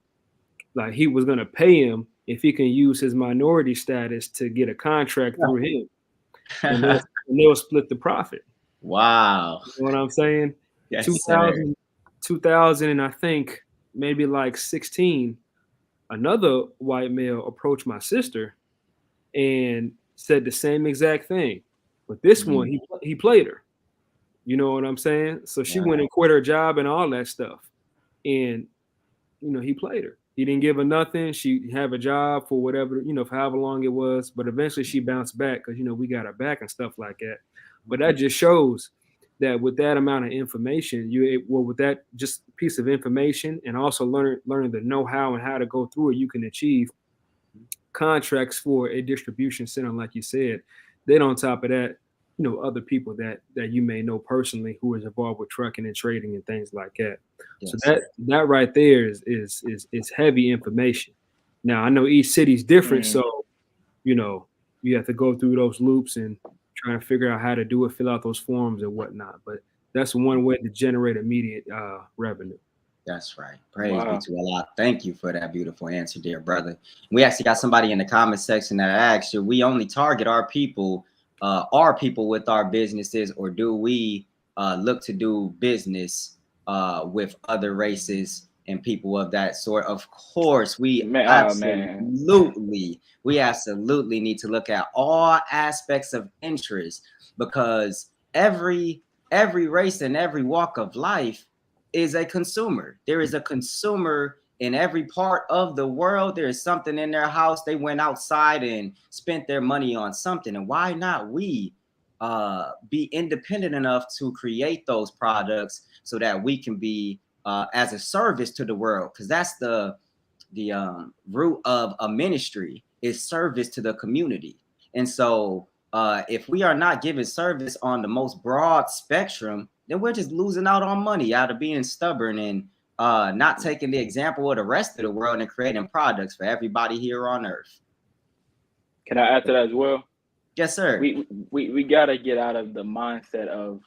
like, he was going to pay him if he can use his minority status to get a contract through him. And they'll split the profit. Wow. You know what I'm saying? Yes, 2000 and I think maybe like 16, another white male approached my sister and said the same exact thing. But this one, he played her. You know what I'm saying? So she went and quit her job and all that stuff. And, you know, he played her. He didn't give her nothing. She had a job for whatever, you know, for however long it was. But eventually she bounced back because, you know, we got her back and stuff like that. But that just shows that with that amount of information, with that just piece of information and also learning the know-how and how to go through it, you can achieve contracts for a distribution center, like you said. Then on top of that, you know, other people that you may know personally who is involved with trucking and trading and things like that. Yes. So that right there is heavy information. Now I know each city's different, so you know you have to go through those loops and try to figure out how to do it, fill out those forms and whatnot. But that's one way to generate immediate revenue. That's right. Praise be to Allah. Thank you for that beautiful answer, dear brother. We actually got somebody in the comment section that asked, should we only target our people with our businesses, or do we look to do business with other races and people of that sort? Of course, we absolutely need to look at all aspects of interest, because every race and every walk of life is a consumer. There is a consumer in every part of the world. There is something in their house. They went outside and spent their money on something. And why not we be independent enough to create those products so that we can be as a service to the world? Because that's the root of a ministry, is service to the community. And so if we are not giving service on the most broad spectrum, then we're just losing out on money out of being stubborn and not taking the example of the rest of the world and creating products for everybody here on earth. Can I add to that as well? Yes, sir. We gotta get out of the mindset of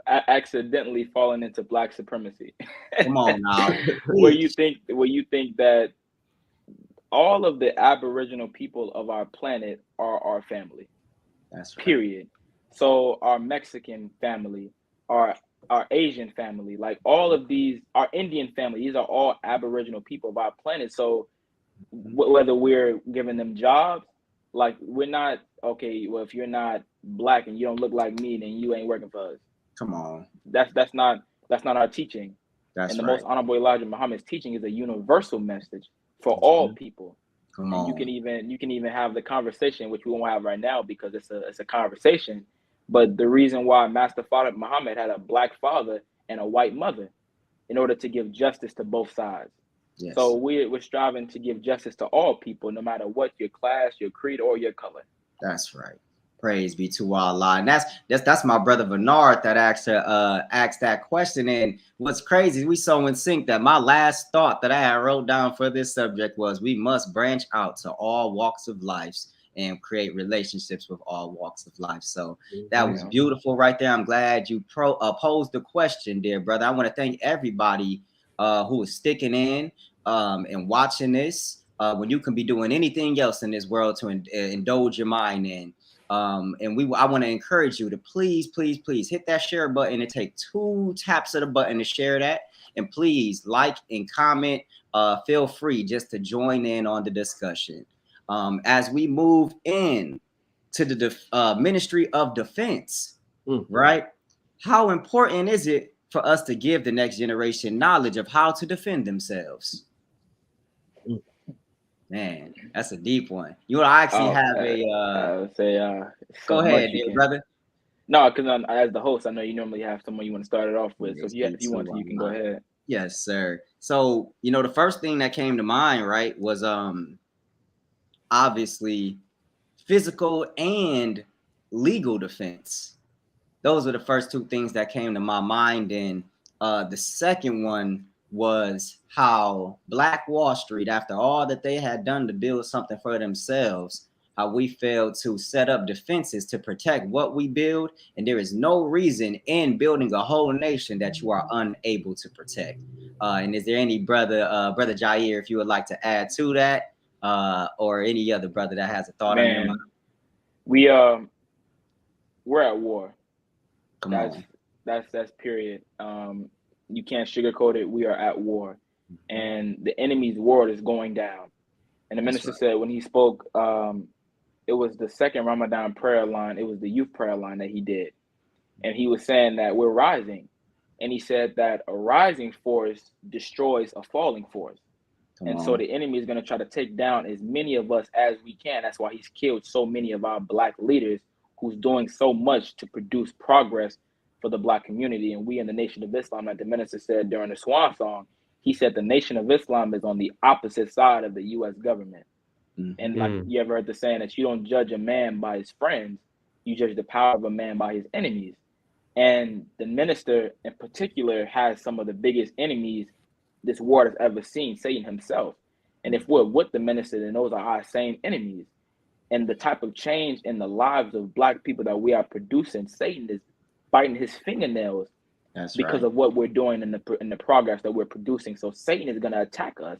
accidentally falling into Black supremacy. Come on now. where you think that all of the Aboriginal people of our planet are our family. That's right. Period. So our Mexican family, our Asian family, like all of these, our Indian family, these are all Aboriginal people of our planet. So whether we're giving them jobs, like we're not, okay, well, if you're not Black and you don't look like me, then you ain't working for us. Come on. That's not our teaching. That's and the right. most honorable Elijah Muhammad's teaching is a universal message for all people. Come on. You can even have the conversation, which we won't have right now because it's a conversation. But the reason why Master Father Muhammad had a Black father and a white mother, in order to give justice to both sides. Yes. So we're striving to give justice to all people, no matter what your class, your creed, or your color. That's right. Praise be to Allah. And that's my brother Bernard that asked that question. And what's crazy, we so in sync that my last thought that I had wrote down for this subject was we must branch out to all walks of life and create relationships with all walks of life. So that was beautiful right there. I'm glad you posed the question, dear brother. I want to thank everybody who is sticking in and watching this when you can be doing anything else in this world to indulge your mind in. And I want to encourage you to please hit that share button and take 2 taps of the button to share that. And please like and comment. Feel free just to join in on the discussion. As we move in to the Ministry of Defense, right? How important is it for us to give the next generation knowledge of how to defend themselves? Man, that's a deep one. You know, I actually go ahead, dear brother. No, because as the host, I know you normally have someone you want to start it off with. So if you want to, you can go ahead. Yes, sir. So, the first thing that came to mind, right, was obviously physical and legal defense. Those were the first two things that came to my mind. And the second one was how Black Wall Street, after all that they had done to build something for themselves, how we failed to set up defenses to protect what we build. And there is no reason in building a whole nation that you are unable to protect. And is there any brother Jair, if you would like to add to that, or any other brother that has a thought on their mind? We're at war. Come That's period. You can't sugarcoat it. We are at war, and the enemy's world is going down. And the minister said when he spoke, it was the second Ramadan prayer line. It was the youth prayer line that he did, and he was saying that we're rising, and he said that a rising force destroys a falling force. So the enemy is going to try to take down as many of us as we can. That's why he's killed so many of our Black leaders who's doing so much to produce progress for the Black community. And we in the Nation of Islam, like the minister said during the Swan song, he said the Nation of Islam is on the opposite side of the U.S. government. And like you ever heard the saying that you don't judge a man by his friends, you judge the power of a man by his enemies. And the minister in particular has some of the biggest enemies this world has ever seen, Satan himself. And if we're with the minister, then those are our same enemies. And the type of change in the lives of Black people that we are producing, Satan is biting his fingernails because of what we're doing in the progress that we're producing. So Satan is going to attack us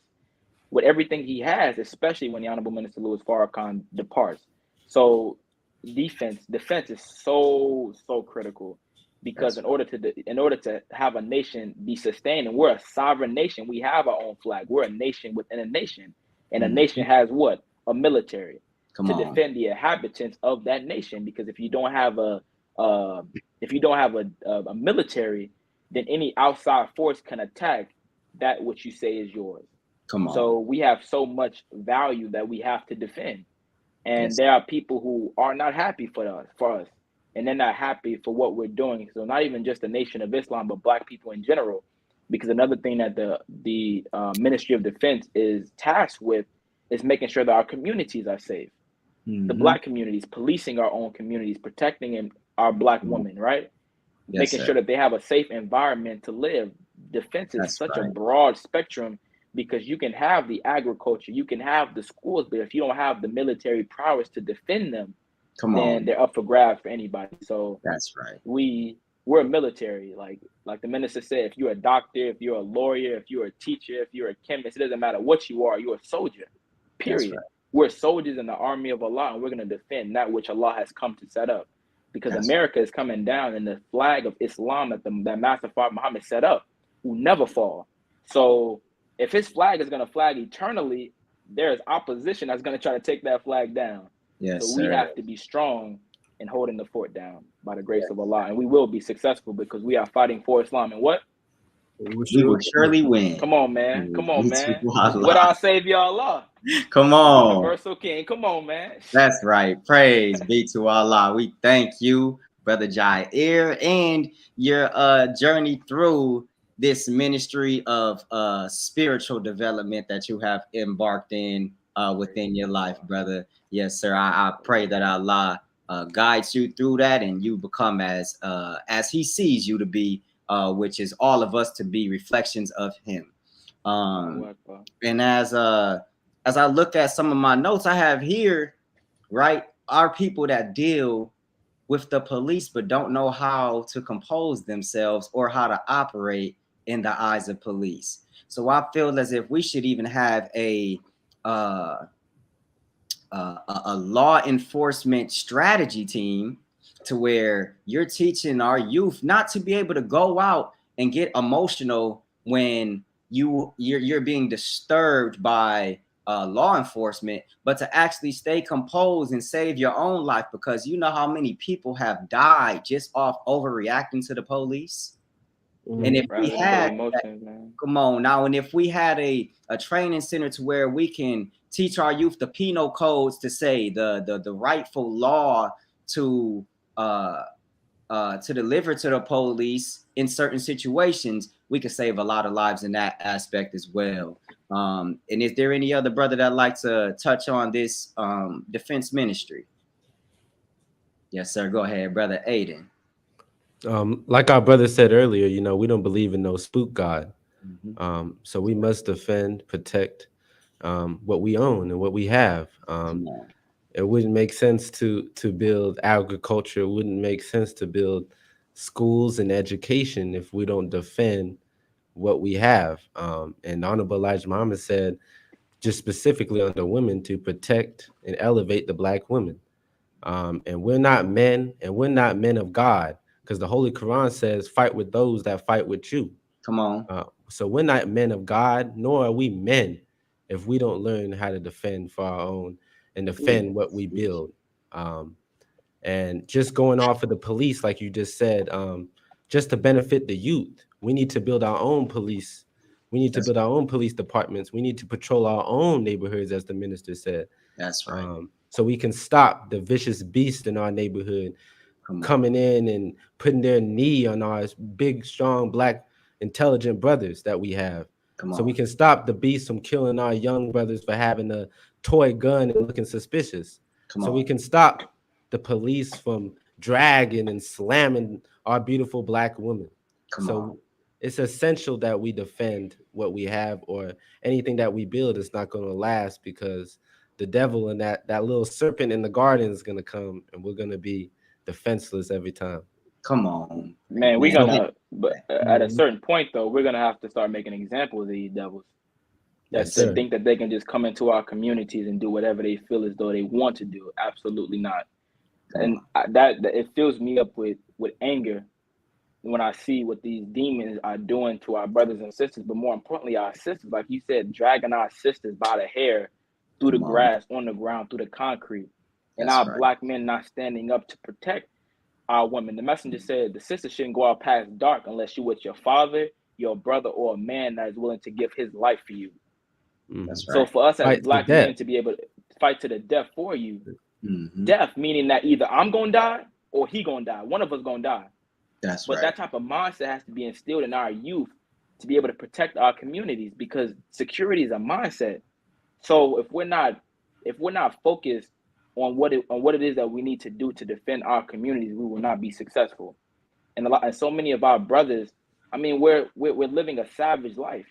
with everything he has, especially when the Honorable Minister Louis Farrakhan departs. So defense is so critical. Because in order to have a nation be sustained, and we're a sovereign nation, we have our own flag. We're a nation within a nation, and a nation has what? A military to defend the inhabitants of that nation. Because if you don't have a military, then any outside force can attack that which you say is yours. So we have so much value that we have to defend, and there are people who are not happy for us. And they're not happy for what we're doing. So not even just the Nation of Islam, but Black people in general. Because another thing that the Ministry of Defense is tasked with is making sure that our communities are safe. The Black communities, policing our own communities, protecting our Black women, right? Making sure that they have a safe environment to live. Defense is such a broad spectrum, because you can have the agriculture, you can have the schools, but if you don't have the military prowess to defend them, then they're up for grabs for anybody. So we're a military, like the minister said. If you're a doctor, if you're a lawyer, if you're a teacher, if you're a chemist, it doesn't matter what you are. You're a soldier. Period. We're soldiers in the army of Allah, and we're going to defend that which Allah has come to set up. Because America is coming down, and the flag of Islam that Master Prophet Muhammad set up will never fall. So if his flag is going to flag eternally, there is opposition that's going to try to take that flag down. So we have to be strong in holding the fort down by the grace of Allah, and we will be successful because we are fighting for Islam. And what? We will surely win. Come on, man. Come on, man. What our Savior Allah. Come on. Universal King. Come on, man. That's right. Praise be to Allah. We thank you, Brother Jair, and your journey through this ministry of spiritual development that you have embarked in within your life, brother. Yes, sir. I pray that Allah guides you through that, and you become as He sees you to be, which is all of us to be reflections of Him. And as I look at some of my notes I have here, right, are people that deal with the police but don't know how to compose themselves or how to operate in the eyes of police. So I feel as if we should even have a law enforcement strategy team, to where you're teaching our youth not to be able to go out and get emotional when you're being disturbed by law enforcement, but to actually stay composed and save your own life, because you know how many people have died just off overreacting to the police. And if we had come on now, and if we had a training center to where we can teach our youth the penal codes to say the rightful law to deliver to the police in certain situations, we can save a lot of lives in that aspect as well. And is there any other brother that like to touch on this defense ministry? Yes, sir. Go ahead, brother Aidan. Like our brother said earlier, you know, we don't believe in no spook God. So we must defend, protect what we own and what we have. It wouldn't make sense to build agriculture. It wouldn't make sense to build schools and education if we don't defend what we have. And Honorable Elijah Muhammad said, just specifically on the women, to protect and elevate the Black women. And we're not men, and we're not men of God, because the Holy Quran says, fight with those that fight with you. Come on. So we're not men of God, nor are we men if we don't learn how to defend for our own and defend what we build. And just going off of the police, like you just said, just to benefit the youth, we need to build our own police. We need to build our own police departments. We need to patrol our own neighborhoods, as the minister said. That's right. So we can stop the vicious beast in our neighborhood coming in and putting their knee on our big, strong, Black, intelligent brothers that we have. So we can stop the beast from killing our young brothers for having a toy gun and looking suspicious. So we can stop the police from dragging and slamming our beautiful Black women. It's essential that we defend what we have, or anything that we build is not going to last, because the devil and that little serpent in the garden is going to come, and we're going to be defenseless every time. Come on, man. We're gonna, but at a certain point though, we're gonna have to start making examples of these devils that think that they can just come into our communities and do whatever they feel as though they want to do. Absolutely not. And that it fills me up with anger when I see what these demons are doing to our brothers and sisters, but more importantly, our sisters, like you said, dragging our sisters by the hair through the grass, on the ground, through the concrete, and our Black men not standing up to protect our women. The messenger said the sister shouldn't go out past dark unless you're with your father, your brother, or a man that is willing to give his life for you. That's right. So for us as Black men to be able to fight to the death for you, death meaning that either I'm gonna die or he gonna die. One of us gonna die. But that type of mindset has to be instilled in our youth to be able to protect our communities, because security is a mindset. So if we're not focused on what it is that we need to do to defend our communities, we will not be successful. And so many of our brothers, I mean, we're living a savage life,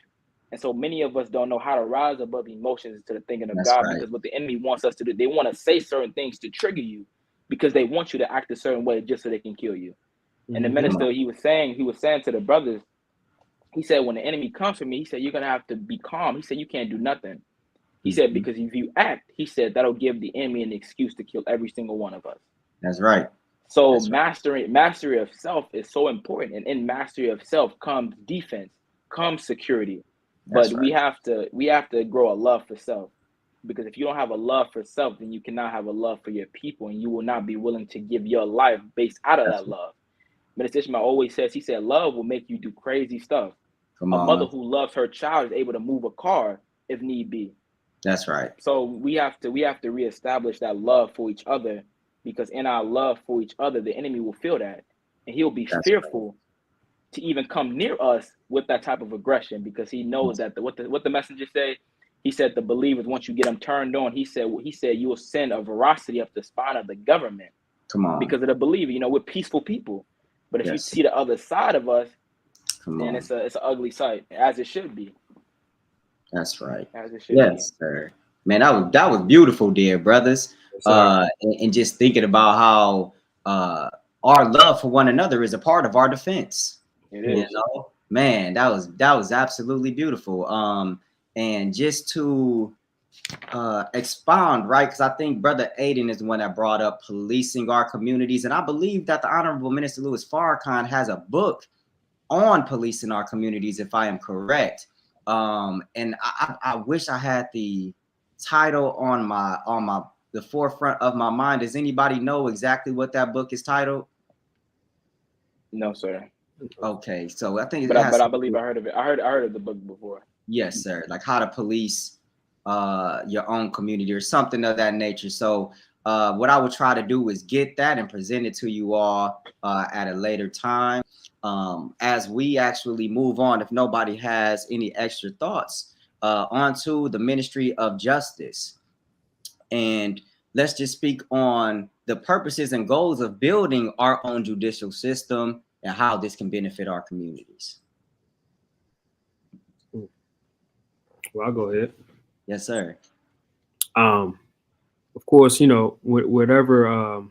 and so many of us don't know how to rise above emotions to the thinking of God, because what the enemy wants us to do, they want to say certain things to trigger you, because they want you to act a certain way just so they can kill you. And the minister, he was saying to the brothers, he said, when the enemy comes for me, he said, you're gonna have to be calm. He said, you can't do nothing. He said, because if you act, he said, that'll give the enemy an excuse to kill every single one of us. That's right. So mastery of self is so important. And in mastery of self comes defense, comes security. But we have to grow a love for self. Because if you don't have a love for self, then you cannot have a love for your people, and you will not be willing to give your life based out of that love. Minister Ishmael always says, he said, love will make you do crazy stuff. A mother who loves her child is able to move a car if need be. That's right. So we have to reestablish that love for each other, because in our love for each other, the enemy will feel that, and he'll be fearful to even come near us with that type of aggression, because he knows that what the messenger said. He said the believers, once you get them turned on, he said you will send a veracity up the spine of the government. Come on. Because of the believer, we're peaceful people. But if you see the other side of us, then it's an ugly sight, as it should be. That's right. As it should be. Sir. Man, that was beautiful, dear brothers. And just thinking about how our love for one another is a part of our defense. It is. Man, that was absolutely beautiful. And just to expound, right? Because I think Brother Aidan is the one that brought up policing our communities, and I believe that the Honorable Minister Louis Farrakhan has a book on policing our communities, if I am correct. And I wish I had the title on the forefront of my mind. Does anybody know exactly what that book is titled? No, sir. Okay, so I think, but I believe I heard of it. I heard of the book before. Yes, sir. Like how to police your own community or something of that nature. So what I would try to do is get that and present it to you all at a later time. as we actually move on, if nobody has any extra thoughts, onto the ministry of justice. And let's just speak on the purposes and goals of building our own judicial system and how this can benefit our communities. Well, I'll go ahead. Yes, sir. Of course, you know, with having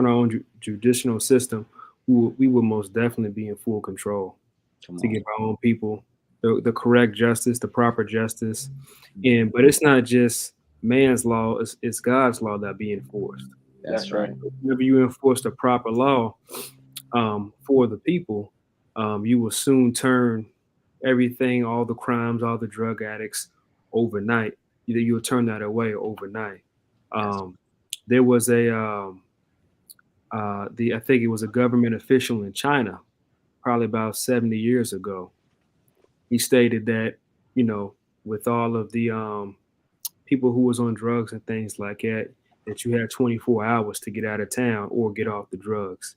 our own judicial system, we will most definitely be in full control to give our own people the correct justice, the proper justice. But it's not just man's law, it's God's law that be enforced. That's right. Whenever you enforce the proper law for the people, you will soon turn everything, all the crimes, all the drug addicts overnight. You'll turn that away overnight. There was I think it was a government official in China, probably about 70 years ago. He stated that, you know, with all of the people who was on drugs and things like that, that you had 24 hours to get out of town or get off the drugs,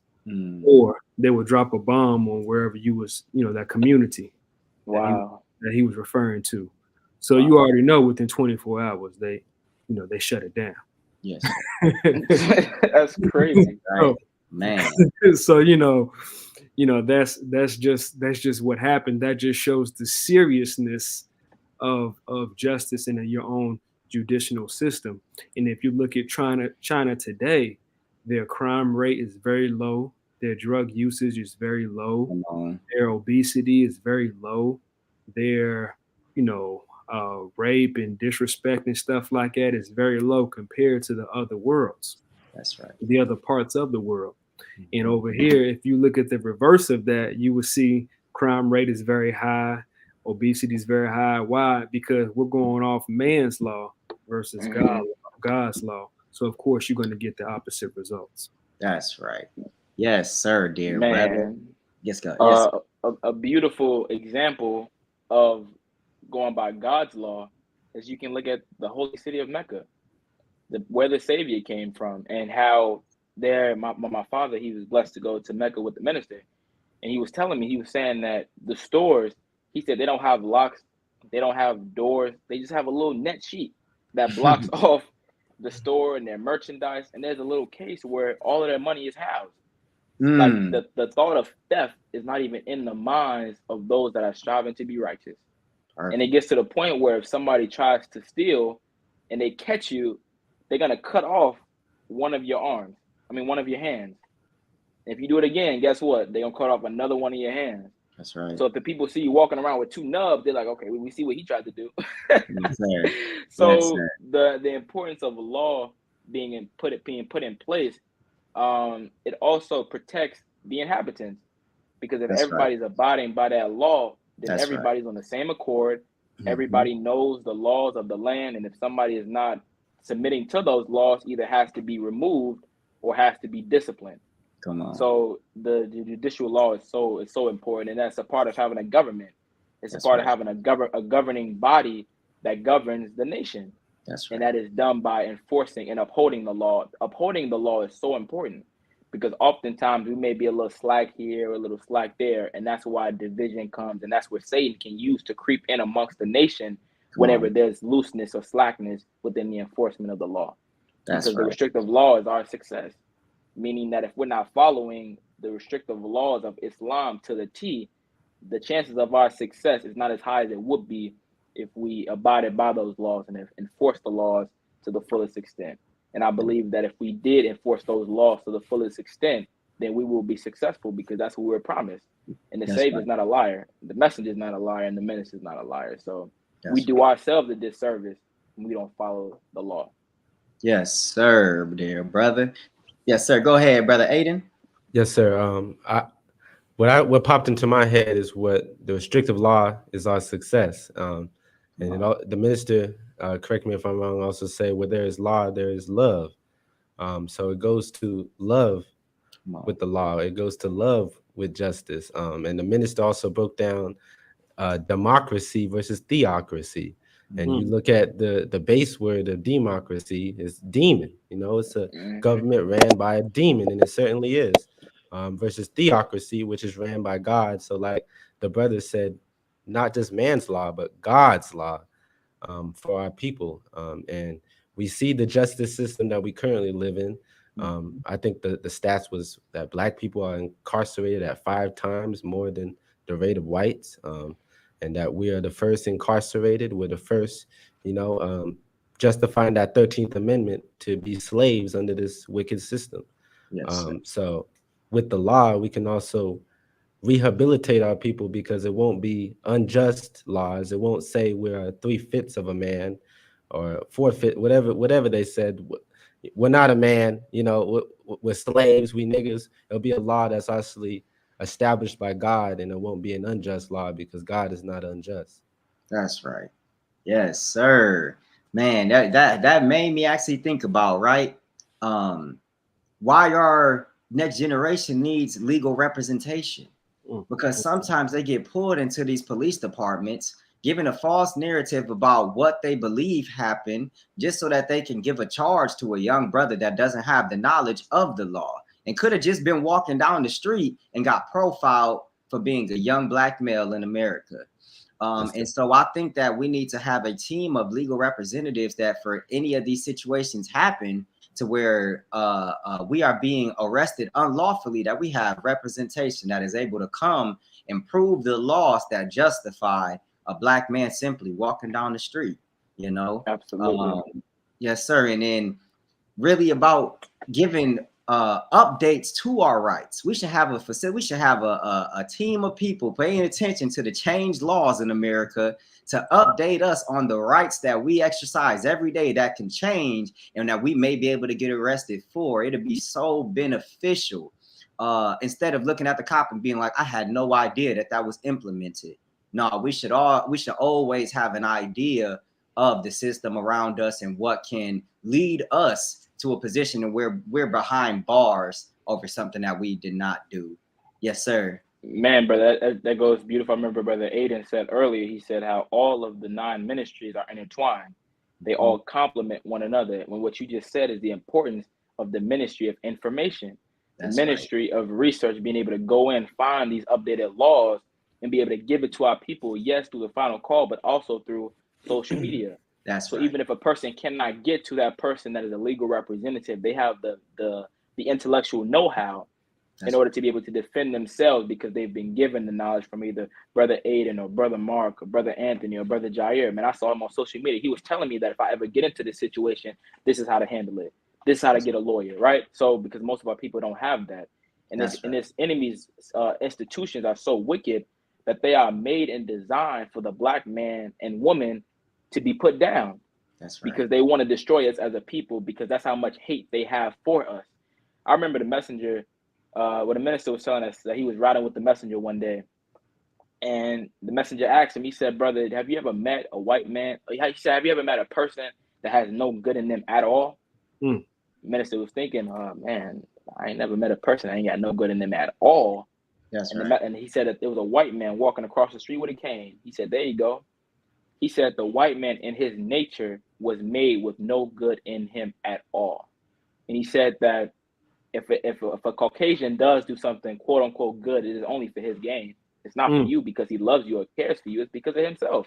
or they would drop a bomb on wherever you was, you know, that community. Wow. That he was referring to. So you already know within 24 hours they shut it down. Yes. That's crazy. Right. Man. So that's just what happened. That just shows the seriousness of justice in your own judicial system. And if you look at China today, their crime rate is very low. Their drug usage is very low. Their obesity is very low. Their, rape and disrespect and stuff like that is very low compared to the other worlds. That's right. The other parts of the world. And over here, if you look at the reverse of that, you will see crime rate is very high. Obesity is very high. Why? Because we're going off man's law versus God's law. So, of course, you're going to get the opposite results. That's right. Yes, sir, dear man. brother. Yes, God. Yes. A beautiful example of going by God's law is you can look at the holy city of Mecca, where the Savior came from, and how there, my father, he was blessed to go to Mecca with the minister. And he was telling me, he was saying that the stores, he said they don't have locks, they don't have doors, they just have a little net sheet that blocks off the store and their merchandise. And there's a little case where all of their money is housed. Like the thought of theft is not even in the minds of those that are striving to be righteous. Perfect. And it gets to the point where if somebody tries to steal and they catch you, they're going to cut off one of your hands. If you do it again, guess what? They're going to cut off another one of your hands. That's right. So if the people see you walking around with two nubs, they're like, okay, we see what he tried to do. Yes, sir. So yes, sir. The importance of a law being put in place, it also protects the inhabitants, because if everybody's abiding by that law, then everybody's on the same accord. Everybody knows the laws of the land, and if somebody is not submitting to those laws, either has to be removed or has to be disciplined. Come on. So the judicial law is so important, and that's a part of having a government. It's a part of having a governing body that governs the nation. That's right. And that is done by enforcing and upholding the law. Upholding the law is so important, because oftentimes we may be a little slack here, a little slack there, and that's why division comes, and that's where Satan can use to creep in amongst the nation whenever there's looseness or slackness within the enforcement of the law. Because the restrictive law is our success, meaning that if we're not following the restrictive laws of Islam to the T, the chances of our success is not as high as it would be if we abided by those laws and enforced the laws to the fullest extent. And I believe that if we did enforce those laws to the fullest extent, then we will be successful, because that's what we're promised. And the Savior is not a liar. The messenger is not a liar, and the minister is not a liar. So we do ourselves a disservice when we don't follow the law. Yes, sir, dear brother. Yes, sir. Go ahead, brother Aidan. Yes, sir. What popped into my head is what the restrictive law is our success. The minister, correct me if I'm wrong, also say where there is law, there is love. So it goes to love with the law. It goes to love with justice. And the minister also broke down democracy versus theocracy. And you look at the base word of democracy is demon. It's a government ran by a demon, and it certainly is. versus theocracy, which is ran by God. So like the brother said, not just man's law, but God's law for our people. And we see the justice system that we currently live in. I think the stats was that Black people are incarcerated at 5 times more than the rate of whites, and that we are the first incarcerated. We're the first, justifying that 13th Amendment to be slaves under this wicked system. Yes, so with the law, we can also rehabilitate our people because it won't be unjust laws. It won't say we're 3/5 of a man or 4/5, whatever they said. We're not a man, we're slaves, we niggas. It'll be a law that's actually established by God, and it won't be an unjust law because God is not unjust. That's right. Yes, sir. Man, that made me actually think about, right? Why our next generation needs legal representation. Because sometimes they get pulled into these police departments, given a false narrative about what they believe happened, just so that they can give a charge to a young brother that doesn't have the knowledge of the law and could have just been walking down the street and got profiled for being a young Black male in America. And so I think that we need to have a team of legal representatives that for any of these situations happen to where we are being arrested unlawfully, that we have representation that is able to come and prove the laws that justify a Black man simply walking down the street, Absolutely. Yes, sir. And then really about giving updates to our rights. We should have a facility. We should have a team of people paying attention to the changed laws in America to update us on the rights that we exercise every day that can change and that we may be able to get arrested for. It'd be so beneficial instead of looking at the cop and being like, I had no idea that was implemented. No, we should always have an idea of the system around us and what can lead us to a position where we're behind bars over something that we did not do. Yes, sir. Man, brother, that goes beautiful. I remember Brother Aidan said earlier, he said how all of the 9 ministries are intertwined. They all complement one another. When what you just said is the importance of the ministry of information, the ministry of research, being able to go in, find these updated laws and be able to give it to our people, yes, through the final call, but also through social media. So even if a person cannot get to that person that is a legal representative, they have the intellectual know-how in order to be able to defend themselves because they've been given the knowledge from either Brother Aidan or Brother Mark or Brother Anthony or Brother Jair. Man, I saw him on social media. He was telling me that if I ever get into this situation, this is how to handle it. This is how to get a lawyer, right? So because most of our people don't have that. And this enemy's institutions are so wicked that they are made and designed for the Black man and woman to be put down. Because they want to destroy us as a people because that's how much hate they have for us. I remember the messenger, when the minister was telling us that he was riding with the messenger one day, and the messenger asked him, he said, brother, have you ever met a white man? He said, have you ever met a person that has no good in them at all? The minister was thinking, oh man, I ain't never met a person that ain't got no good in them at all. And he said that there was a white man walking across the street with a cane. He said, there you go. He said the white man in his nature was made with no good in him at all. And he said that if a Caucasian does do something quote unquote good, it is only for his gain. It's not for you because he loves you or cares for you. It's because of himself.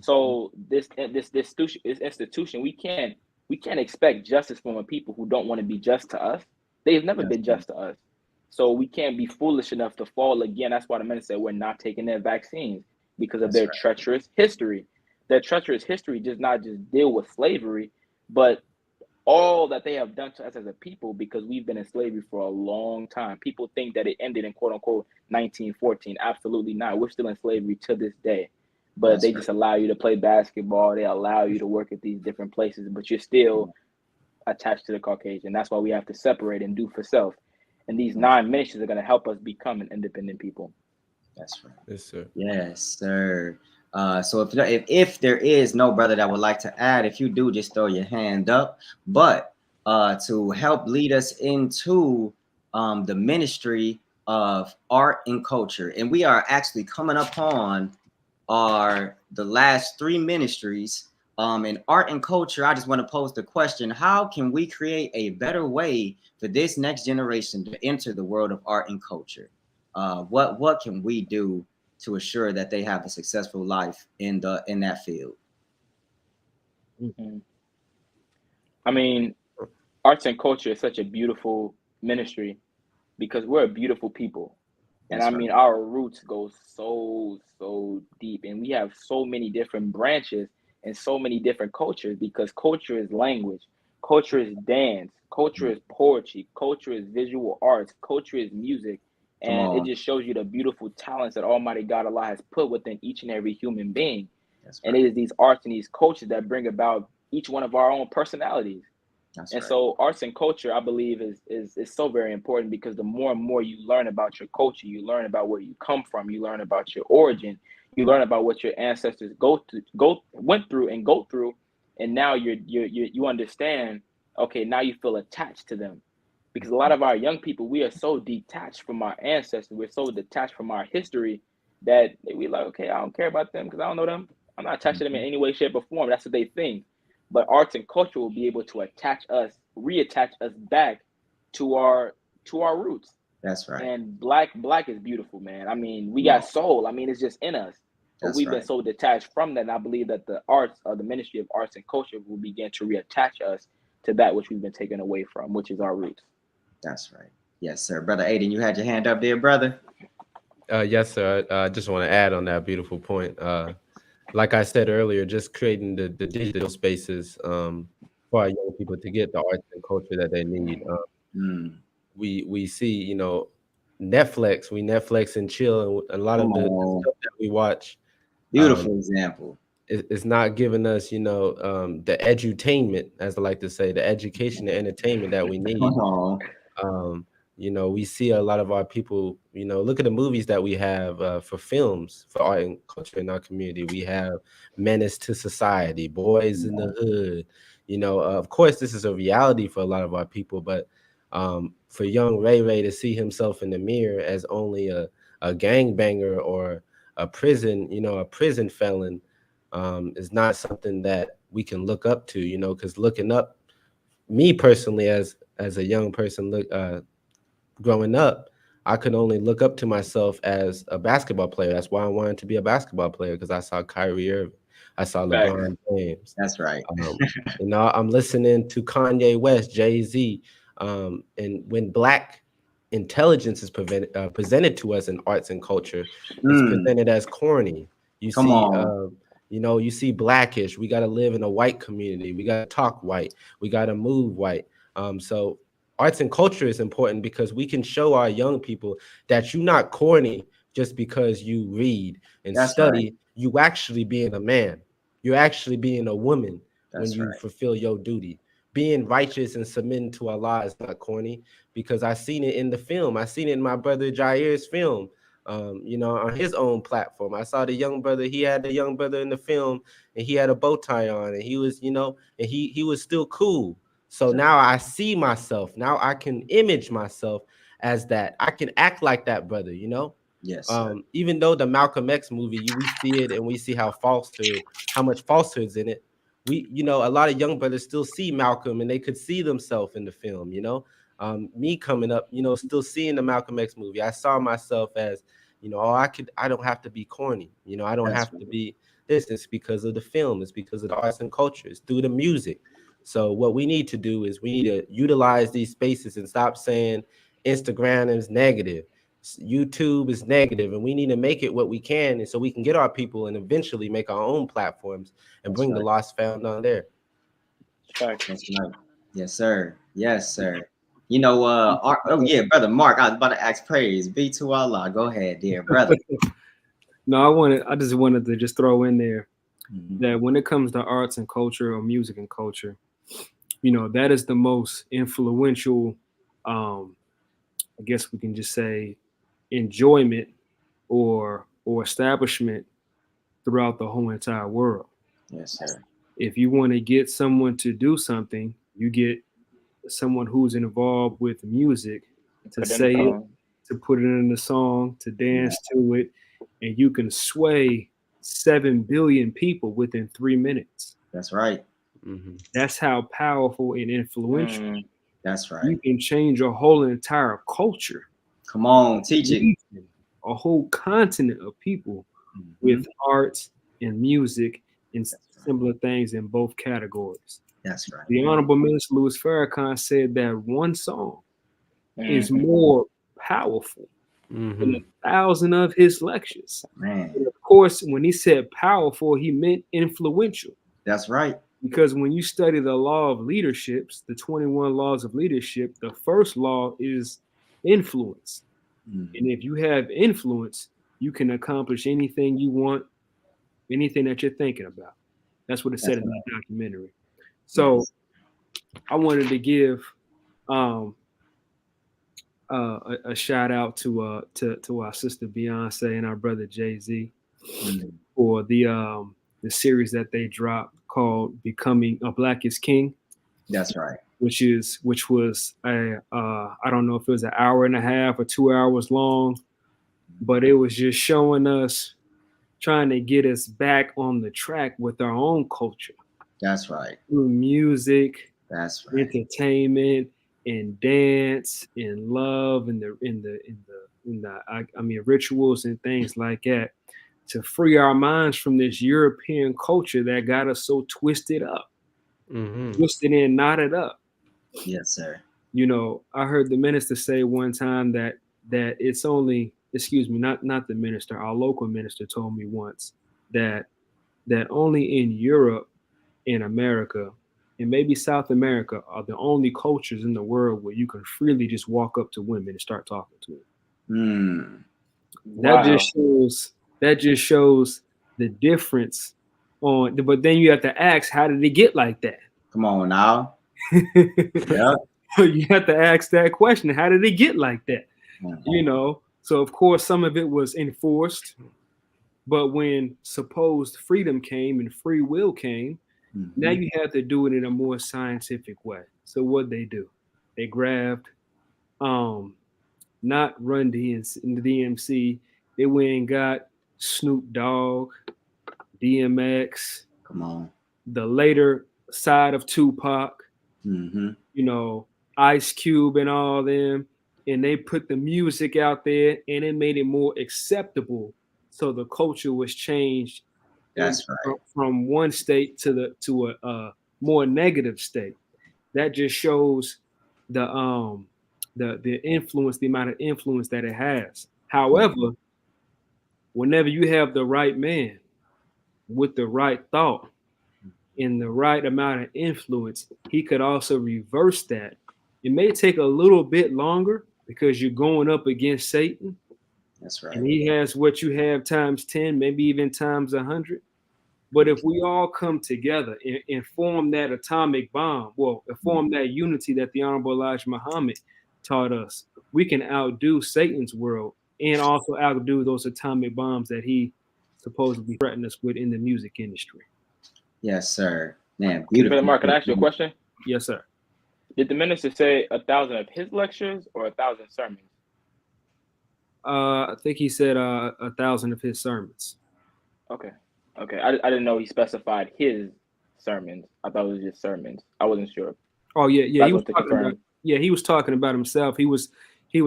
So this institution, we can't expect justice from a people who don't want to be just to us. They've never been just to us. So we can't be foolish enough to fall again. That's why the minister said we're not taking their vaccines because of their treacherous history. Their treacherous history does not just deal with slavery, but all that they have done to us as a people because we've been in slavery for a long time. People think that it ended in quote unquote 1914. Absolutely not. We're still in slavery to this day. But they just allow you to play basketball. They allow you to work at these different places, but you're still attached to the Caucasian. That's why we have to separate and do for self. And these 9 ministries are going to help us become an independent people. That's right. Yes, sir. Yes, sir. So if there is no brother that would like to add, if you do, just throw your hand up. But to help lead us into the ministry of art and culture, and we are actually coming upon the last 3 ministries In art and culture, I just want to pose the question: how can we create a better way for this next generation to enter the world of art and culture? What can we do to assure that they have a successful life in that field? Mm-hmm. I mean, arts and culture is such a beautiful ministry because we're a beautiful people. And I mean, our roots go so deep, and we have so many different branches and so many different cultures, because culture is language, culture is dance, culture is poetry, culture is visual arts, culture is music. And it just shows you the beautiful talents that Almighty God Allah has put within each and every human being. And it is these arts and these cultures that bring about each one of our own personalities. So arts and culture, I believe, is so very important, because the more and more you learn about your culture, you learn about where you come from, you learn about your origin, you learn about what your ancestors went through and go through, and now you understand. Okay, now you feel attached to them, because a lot of our young people, we are so detached from our ancestors, we're so detached from our history, that we like, okay, I don't care about them because I don't know them. I'm not attached to them in any way, shape, or form. That's what they think. But arts and culture will be able to reattach us back to our roots. That's right. And black is beautiful, man. I mean, we got soul. I mean, it's just in us. But we've been so detached from that. And I believe that the arts, or the ministry of arts and culture, will begin to reattach us to that which we've been taken away from, which is our roots. That's right. Yes, sir. Brother Aidan, you had your hand up there, brother. Yes, sir. I just want to add on that beautiful point. Like I said earlier, just creating the digital spaces for our young people to get the arts and culture that they need. We see, you know, Netflix. We Netflix and chill, and a lot of the stuff that we watch. Beautiful example. It's not giving us, you know, the edutainment, as I like to say, the education, the entertainment that we need. You know, we see a lot of our people, you know, look at the movies that we have for films, for art and culture in our community. We have Menace to Society, Boys in the Hood. You know, of course, this is a reality for a lot of our people, but for young Ray to see himself in the mirror as only a gangbanger or a prison, you know, a prison felon is not something that we can look up to, you know, because looking up, me personally, as a young person, growing up, I could only look up to myself as a basketball player. That's why I wanted to be a basketball player, because I saw Kyrie Irving, I saw LeBron James. That's right. You know, I'm listening to Kanye West, Jay-Z, and when Black intelligence is presented to us in arts and culture, it's presented as corny. You see, you know, you see Blackish. We got to live in a white community. We got to talk white. We got to move white. So arts and culture is important because we can show our young people that you're not corny just because you read and study. Right. You actually being a man. You're actually being a woman when you fulfill your duty. Being righteous and submitting to Allah is not corny, because I seen it in the film. I seen it in my brother Jair's film. You know, on his own platform. I saw the young brother. He had the young brother in the film, and he had a bow tie on, and he was, you know, and he was still cool. So now I see myself. Now I can image myself as that. I can act like that brother, you know? Yes. Even though the Malcolm X movie, we see it and we see how much falsehoods in it. We, you know, a lot of young brothers still see Malcolm and they could see themselves in the film, you know? Me coming up, you know, still seeing the Malcolm X movie, I saw myself as, you know, I don't have to be corny. You know, I don't have to be this. It's because of the film. It's because of the arts and culture. It's through the music. So what we need to do is we need to utilize these spaces and stop saying Instagram is negative, YouTube is negative, and we need to make it what we can, and so we can get our people and eventually make our own platforms and bring the lost found on there. That's right. Yes, sir. Yes, sir. You know, brother Mark, I was about to ask praise. Be to Allah. Go ahead, dear brother. No, I just wanted to just throw in there that when it comes to arts and culture, or music and culture, you know, that is the most influential, I guess we can just say, enjoyment or establishment throughout the whole entire world. Yes, sir. If you want to get someone to do something, you get someone who's involved with music to say it, to put it in the song, to dance to it, and you can sway 7 billion people within 3 minutes. That's right. Mm-hmm. That's how powerful and influential. That's right. You can change a whole entire culture. Come on, teach it. A whole continent of people with arts and music and similar things in both categories. That's right. The Honorable Minister Louis Farrakhan said that one song is more powerful than 1,000 of his lectures. Man. And of course, when he said powerful, he meant influential. That's right. Because when you study the law of leaderships, the 21 laws of leadership, the first law is influence. And if you have influence, you can accomplish anything you want, anything that you're thinking about. That's what it said in that documentary. So I wanted to give a shout out to our sister Beyonce and our brother Jay-Z for the series that they dropped called "Becoming a Black is King." That's right. Which was I don't know if it was an hour and a half or 2 hours long, but it was just showing us, trying to get us back on the track with our own culture. That's right. Through music, that's right, entertainment, and dance, and love, and the rituals and things like that, to free our minds from this European culture that got us so twisted up, twisted and knotted up. Yes, sir. You know, I heard the minister say one time that it's only, not the minister, our local minister told me once that only in Europe, in America, and maybe South America are the only cultures in the world where you can freely just walk up to women and start talking to them. That just shows the difference on. But then you have to ask, how did it get like that? Come on now. Yeah. You have to ask that question. How did it get like that? You know, so of course some of it was enforced, but when supposed freedom came and free will came, now you have to do it in a more scientific way. So what they do, they grabbed not Run DMC, they went and got Snoop Dogg, DMX, come on, the later side of Tupac, you know, Ice Cube and all them, and they put the music out there and it made it more acceptable. So the culture was changed. That's right. From one state to a more negative state. That just shows the influence, the amount of influence that it has. However, whenever you have the right man with the right thought and the right amount of influence, he could also reverse that. It may take a little bit longer because you're going up against Satan. That's right. And he has what you have times 10, maybe even times 100. But if we all come together and form that atomic bomb, form that unity that the Honorable Elijah Muhammad taught us, we can outdo Satan's world and also outdo those atomic bombs that he supposedly threatened us with in the music industry. Yes, sir. Man, beautiful. Brother Mark, can I ask you a question? Yes, sir. Did the minister say 1,000 of his lectures or 1,000 sermons? I think he said 1,000 of his sermons. Okay. I didn't know he specified his sermons. I thought it was just sermons. I wasn't sure. Oh yeah. He was talking about himself. He was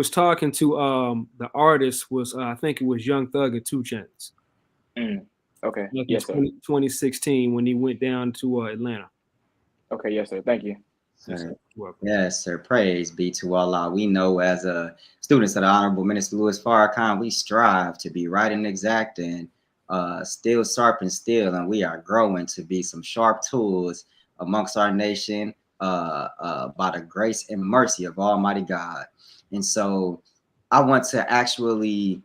talking to the artist was I think it was Young Thug and 2 Chainz. Okay. Like yes, in 2016 when he went down to Atlanta. Okay. Yes, sir. Thank you. Sir. Yes, sir. Praise be to Allah. We know as students of the Honorable Minister Louis Farrakhan, we strive to be right and exact and still sharp and still, and we are growing to be some sharp tools amongst our nation by the grace and mercy of Almighty God. And so I want to actually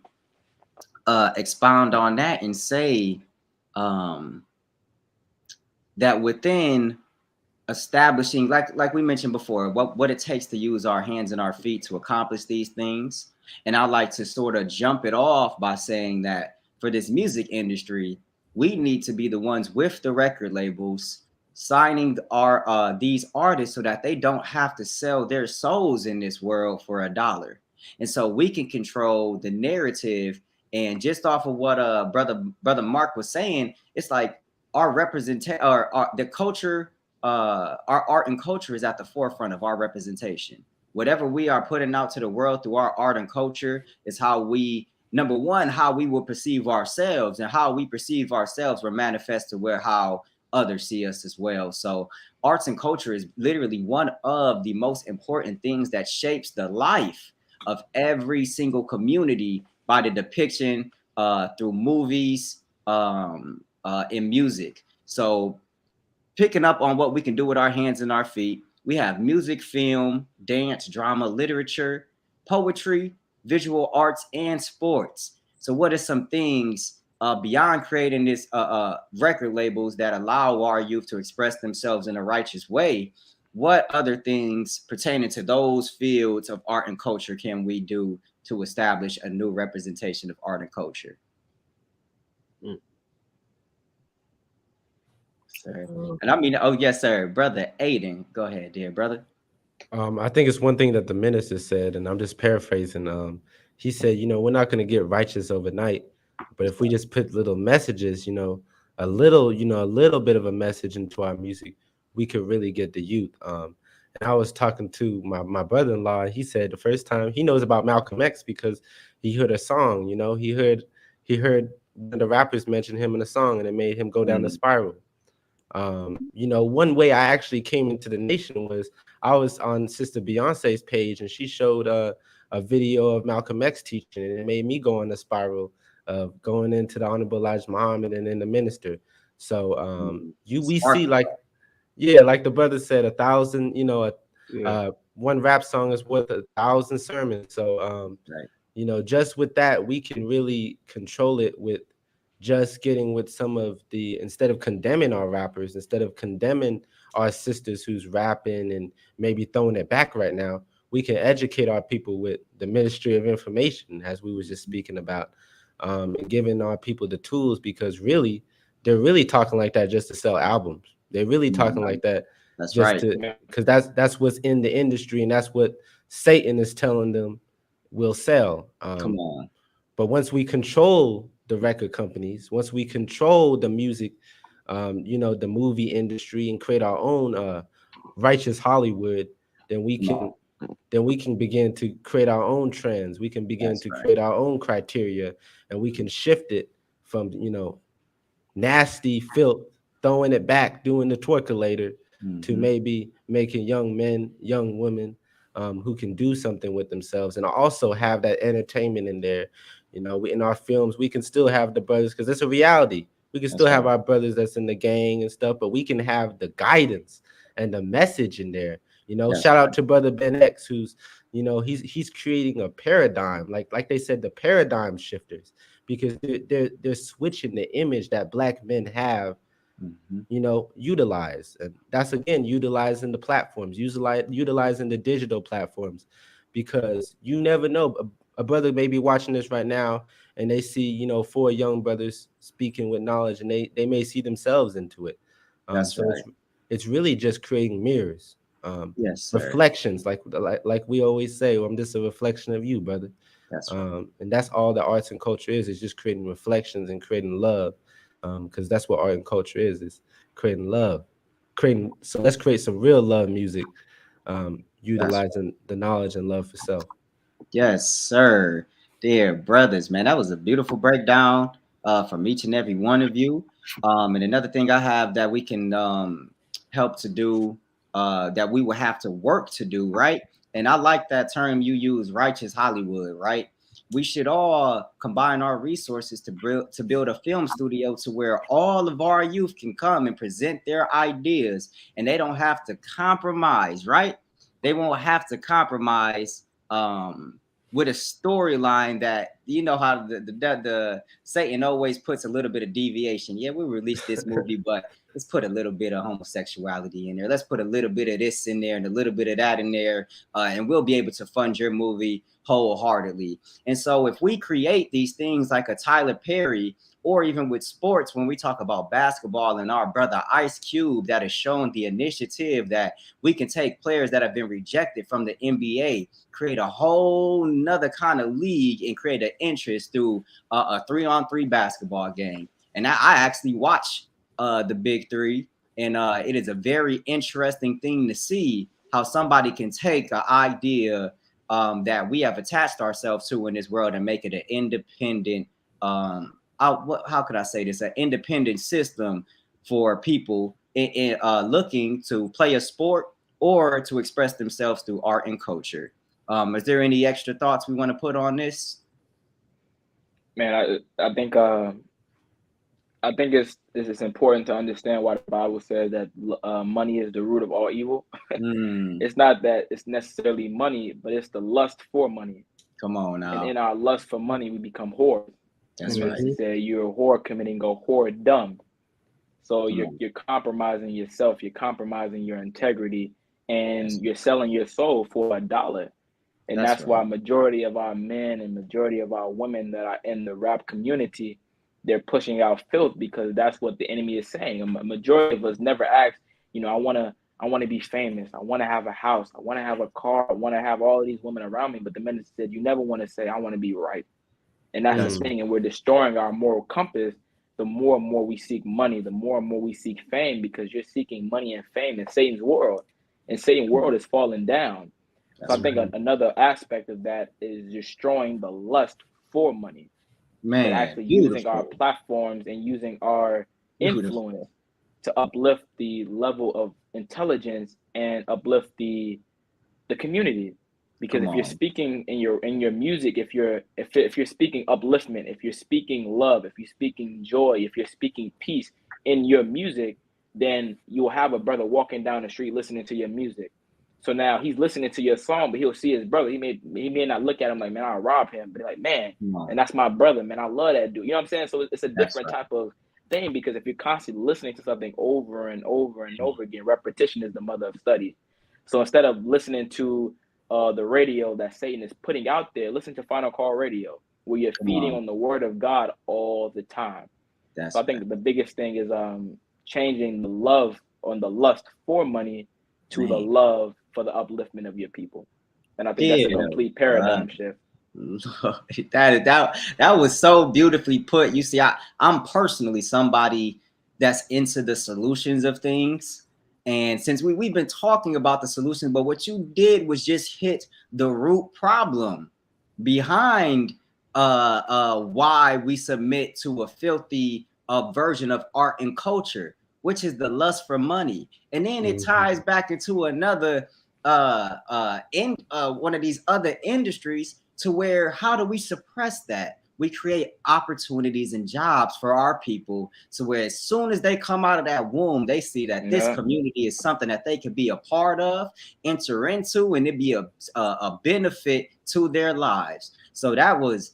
expound on that and say that within establishing, like we mentioned before, what it takes to use our hands and our feet to accomplish these things. And I like to sort of jump it off by saying that for this music industry, we need to be the ones with the record labels signing our these artists so that they don't have to sell their souls in this world for $1. And so we can control the narrative. And just off of what brother Mark was saying, it's like our representation, our the culture, our art and culture is at the forefront of our representation. Whatever we are putting out to the world through our art and culture is how we, number one, how we will perceive ourselves, and how we perceive ourselves will manifest to where how others see us as well. So arts and culture is literally one of the most important things that shapes the life of every single community by the depiction through movies, in music. So picking up on what we can do with our hands and our feet, we have music, film, dance, drama, literature, poetry, visual arts, and sports. So what are some things beyond creating this record labels that allow our youth to express themselves in a righteous way? What other things pertaining to those fields of art and culture can we do to establish a new representation of art and culture? Sir. And I mean, oh yes, sir, brother Aidan, go ahead, dear brother. I think it's one thing that the minister said, and I'm just paraphrasing. He said, we're not going to get righteous overnight, but if we just put little messages, a little bit of a message into our music, we could really get the youth. And I was talking to my brother-in-law. He said the first time he knows about Malcolm X because he heard a song. He heard one of the rappers mention him in a song, and it made him go down the spiral. One way I actually came into the nation was I was on Sister Beyonce's page, and she showed a video of Malcolm X teaching, and it made me go on the spiral of going into the Honorable Elijah Muhammad and then the minister. So we see like the brother said, 1,000, one rap song is worth 1,000 sermons. So just with that, we can really control it with just getting with some of the, instead of condemning our rappers, instead of condemning our sisters who's rapping and maybe throwing it back right now, we can educate our people with the ministry of information, as we was just speaking about, and giving our people the tools, because really, they're really talking like that just to sell albums. They're really talking like that. That's just right. Because that's what's in the industry, and that's what Satan is telling them will sell. Come on. But once we control the record companies, once we control the music, the movie industry, and create our own righteous Hollywood, then we can begin to create our own trends. We can begin to create our own criteria, and we can shift it from nasty filth, throwing it back, doing the twerkulator, to maybe making young men, young women who can do something with themselves, and also have that entertainment in there. In our films, we can still have the brothers, because it's a reality. We can still have our brothers that's in the gang and stuff, but we can have the guidance and the message in there. Shout out to brother Ben X, who's, he's creating a paradigm, like they said, the paradigm shifters, because they're switching the image that Black men have, utilize. And that's, again, utilizing the platforms, utilizing the digital platforms, because you never know. A brother may be watching this right now, and they see, 4 young brothers speaking with knowledge, and they may see themselves into it. So it's really just creating mirrors, reflections, like we always say, I'm just a reflection of you, brother. And that's all the arts and culture is just creating reflections and creating love, because that's what art and culture is creating love. So let's create some real love music, utilizing the knowledge and love for self. Yes, sir. Dear brothers, man, that was a beautiful breakdown from each and every one of you. And another thing I have that we can help to do, that we will have to work to do, right? And I like that term you use, righteous Hollywood, right? We should all combine our resources to build a film studio to where all of our youth can come and present their ideas, and they don't have to compromise, right? They won't have to compromise with a storyline that, how the Satan always puts a little bit of deviation. Yeah, we released this movie, but let's put a little bit of homosexuality in there. Let's put a little bit of this in there and a little bit of that in there, and we'll be able to fund your movie wholeheartedly. And so if we create these things like a Tyler Perry, or even with sports, when we talk about basketball and our brother Ice Cube, that has shown the initiative that we can take players that have been rejected from the NBA, create a whole nother kind of league, and create an interest through a 3-on-3 basketball game. And I actually watch the big three. And it is a very interesting thing to see how somebody can take an idea that we have attached ourselves to in this world and make it an independent, how could I say this? An independent system for people looking to play a sport or to express themselves through art and culture. Is there any extra thoughts we want to put on this? Man, I think it's important to understand why the Bible says that money is the root of all evil. It's not that it's necessarily money, but it's the lust for money. Come on now. And in our lust for money, we become whores. That's right. He said you're a whore committing a whoredom. So you're compromising yourself, you're compromising your integrity, and you're selling your soul for $1. And that's why majority of our men and majority of our women that are in the rap community, they're pushing out filth because that's what the enemy is saying. A majority of us never ask, I want to be famous. I want to have a house. I want to have a car. I want to have all of these women around me. But the men said, you never want to say, I want to be right. And that's the thing. And we're destroying our moral compass. The more and more we seek money, the more and more we seek fame, because you're seeking money and fame in Satan's world. And Satan's world is falling down. So I think another aspect of that is destroying the lust for money. Man, but actually using our platforms and using our influence to uplift the level of intelligence and uplift the community. Because if you're speaking in your music, if you're speaking upliftment, if you're speaking love, if you're speaking joy, if you're speaking peace in your music, then you'll have a brother walking down the street listening to your music. So now he's listening to your song, but he'll see his brother. He may not look at him like, man, I'll rob him, but like, man, and that's my brother, man, I love that dude. You know what I'm saying? So it's a different type of thing, because if you're constantly listening to something over and over and over again, repetition is the mother of study. So instead of listening to the radio that Satan is putting out there, listen to Final Call Radio, where you're feeding on the word of God all the time. So I think the biggest thing is changing the love on the lust for money to the love for the upliftment of your people. And I think that's a complete paradigm shift. That was so beautifully put. You see, I'm personally somebody that's into the solutions of things. And since we've been talking about the solutions, but what you did was just hit the root problem behind why we submit to a filthy version of art and culture, which is the lust for money. And then it ties back into another one of these other industries, to where how do we suppress that? We create opportunities and jobs for our people, so where as soon as they come out of that womb, they see that this community is something that they can be a part of, enter into, and it be a benefit to their lives. So that was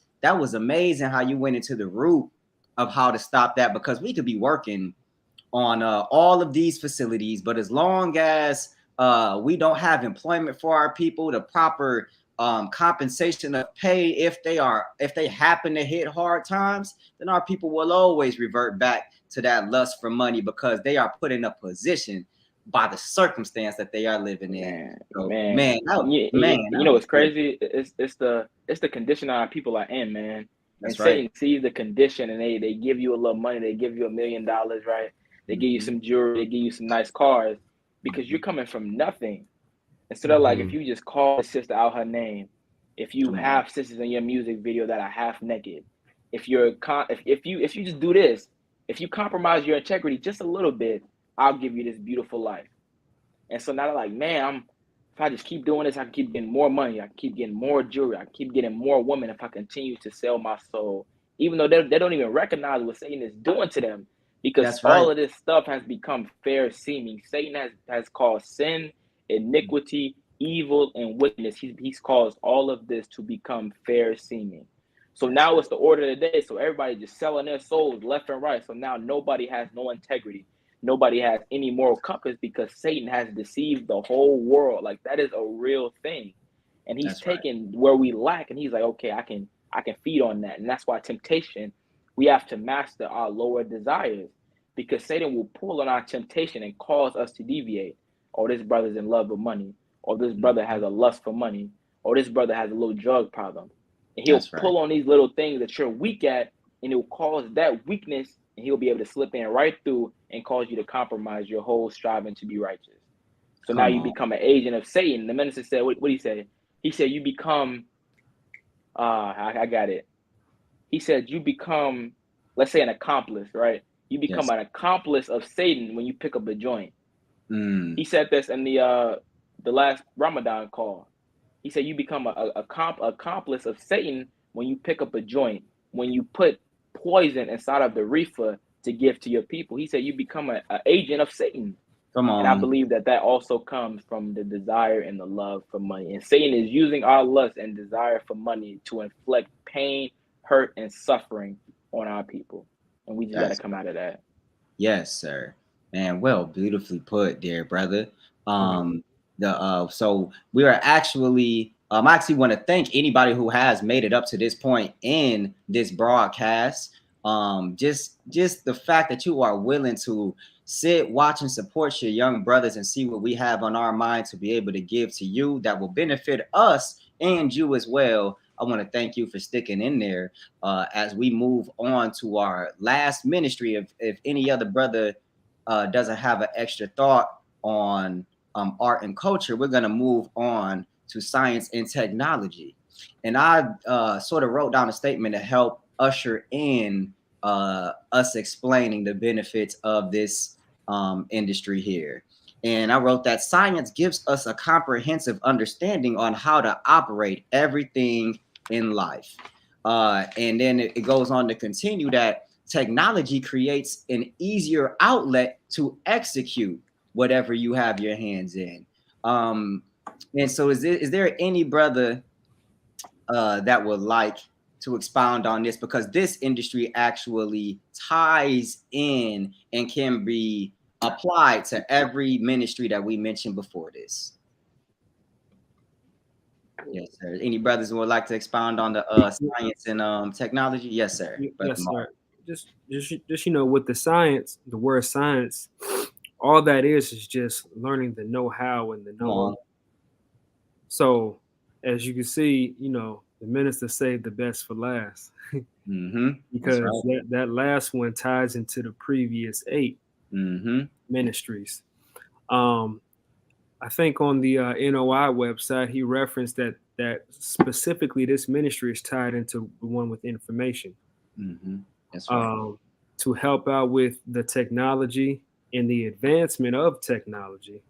amazing how you went into the root of how to stop that, because we could be working on all of these facilities, but as long as we don't have employment for our people, the proper compensation of pay, if they happen to hit hard times, then our people will always revert back to that lust for money, because they are put in a position by the circumstance that they are living in. You know what's crazy? It's the condition our people are in, man. That's and Satan sees the condition, and they give you a little money, they give you $1 million, right? They give you some jewelry, they give you some nice cars, because you're coming from nothing. Instead of like, if you just call a sister out her name, if you have sisters in your music video that are half naked, if you just do this, if you compromise your integrity just a little bit, I'll give you this beautiful life. And so now they're like, man, if I just keep doing this, I can keep getting more money, I can keep getting more jewelry, I can keep getting more women if I continue to sell my soul, even though they don't even recognize what Satan is doing to them, because all of this stuff has become fair seeming. Satan has caused sin, iniquity, evil, and wickedness. He's caused all of this to become fair seeming. So now it's the order of the day. So everybody just selling their souls left and right. So now nobody has no integrity. Nobody has any moral compass, because Satan has deceived the whole world. Like, that is a real thing. And he's taken where we lack, and he's like, okay, I can feed on that. And that's why temptation, we have to master our lower desires, because Satan will pull on our temptation and cause us to deviate. Oh, this brother's in love with money, or this brother has a lust for money, or this brother has a little drug problem. And he'll pull on these little things that you're weak at, and it will cause that weakness and he'll be able to slip in right through and cause you to compromise your whole striving to be righteous. So now you become an agent of Satan. The minister said, what did he say? He said, you become, I got it. He said, you become, let's say, an accomplice, right? You become an accomplice of Satan when you pick up a joint. He said this in the last Ramadan call. He said, you become a accomplice of Satan when you pick up a joint, when you put poison inside of the reefer to give to your people. He said, you become an agent of Satan. Come on. And I believe that also comes from the desire and the love for money. And Satan is using our lust and desire for money to inflict pain, hurt, and suffering on our people. And we just got to come out of that. Yes, sir. Man, well, beautifully put, dear brother. So we are actually, I actually want to thank anybody who has made it up to this point in this broadcast. Just the fact that you are willing to sit, watch, and support your young brothers and see what we have on our mind to be able to give to you that will benefit us and you as well. I want to thank you for sticking in there as we move on to our last ministry. If any other brother doesn't have an extra thought on art and culture, we're going to move on to science and technology. And I sort of wrote down a statement to help usher in us explaining the benefits of this industry here. And I wrote that science gives us a comprehensive understanding on how to operate everything in life. And then it goes on to continue that technology creates an easier outlet to execute whatever you have your hands in. And so is there any brother that would like to expound on this? Because this industry actually ties in and can be applied to every ministry that we mentioned before this. Yes, sir. Any brothers who would like to expound on the science and technology? Yes, sir. Yes, sir. Just with the science, the word science, all that is just learning the know-how and the know. So as you can see, the minister saved the best for last. Because that last one ties into the previous 8 ministries. I think on the NOI website, he referenced that specifically this ministry is tied into the one with information. That's right. To help out with the technology and the advancement of technology,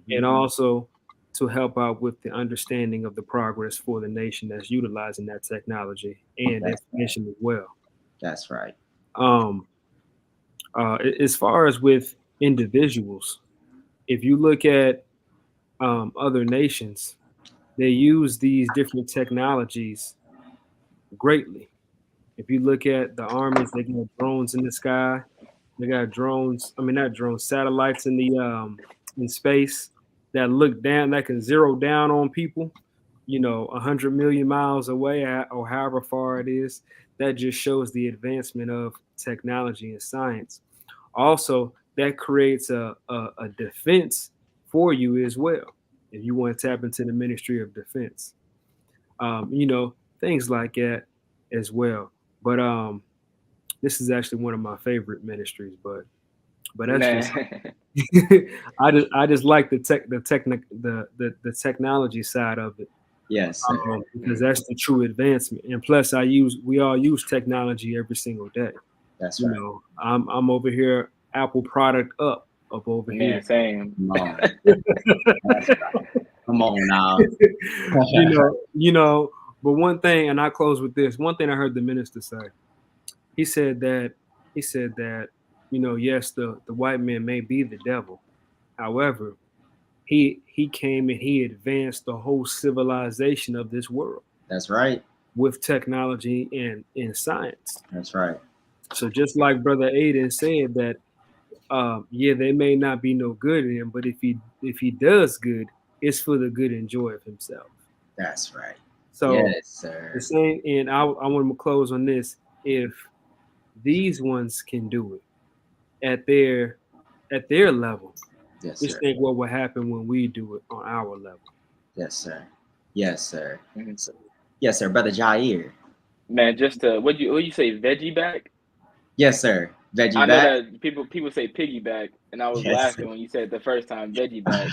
and also to help out with the understanding of the progress for the nation that's utilizing that technology and information as well. That's right. As far as with individuals, if you look at other nations, they use these different technologies greatly. If you look at the armies, they got drones in the sky. They got satellites in the in space that look down, that can zero down on people, 100 million miles away or however far it is. That just shows the advancement of technology and science. Also, that creates a defense for you as well, if you want to tap into the ministry of defense. Things like that as well. But this is actually one of my favorite ministries, but that's just I just like the technology side of it. Yes, because that's the true advancement. And plus we all use technology every single day. That's right. I'm over here Apple product up over here. Same. Come on. Come on now. But one thing, and I close with this. One thing I heard the minister say. He said that yes, the white man may be the devil. However, he came and he advanced the whole civilization of this world. That's right. With technology and science. That's right. So just like Brother Aidan said that, they may not be no good in him, but if he does good, it's for the good and joy of himself. That's right. So yes, sir. The same, and I want to close on this. If these ones can do it at their level, just think what will happen when we do it on our level. Yes, sir. Yes, sir. Yes, sir. Brother Jair. Man, just what you say, veggie back? Yes, sir. Veggie I know back. that people say piggyback, and I was Yes. laughing when you said it the first time, veggie back.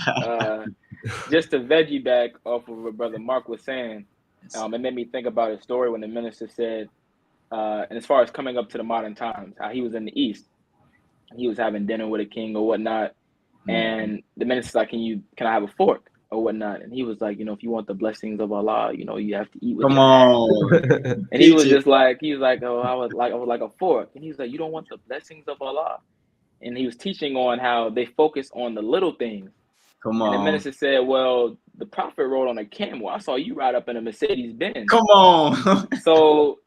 Just to veggie back off of what Brother Mark was saying, it made me think about a story when the minister said, and as far as coming up to the modern times, how he was in the East, he was having dinner with a king or whatnot, and the minister's like, can I have a fork or whatnot? And he was like, if you want the blessings of Allah, you have to eat with Come your on. hands. And he was just like, oh, I would like a fork. And he was like, you don't want the blessings of Allah. And he was teaching on how they focus on the little things. Come And the on. minister said, well, the prophet rode on a camel. I saw you ride up in a Mercedes Benz. Come on. So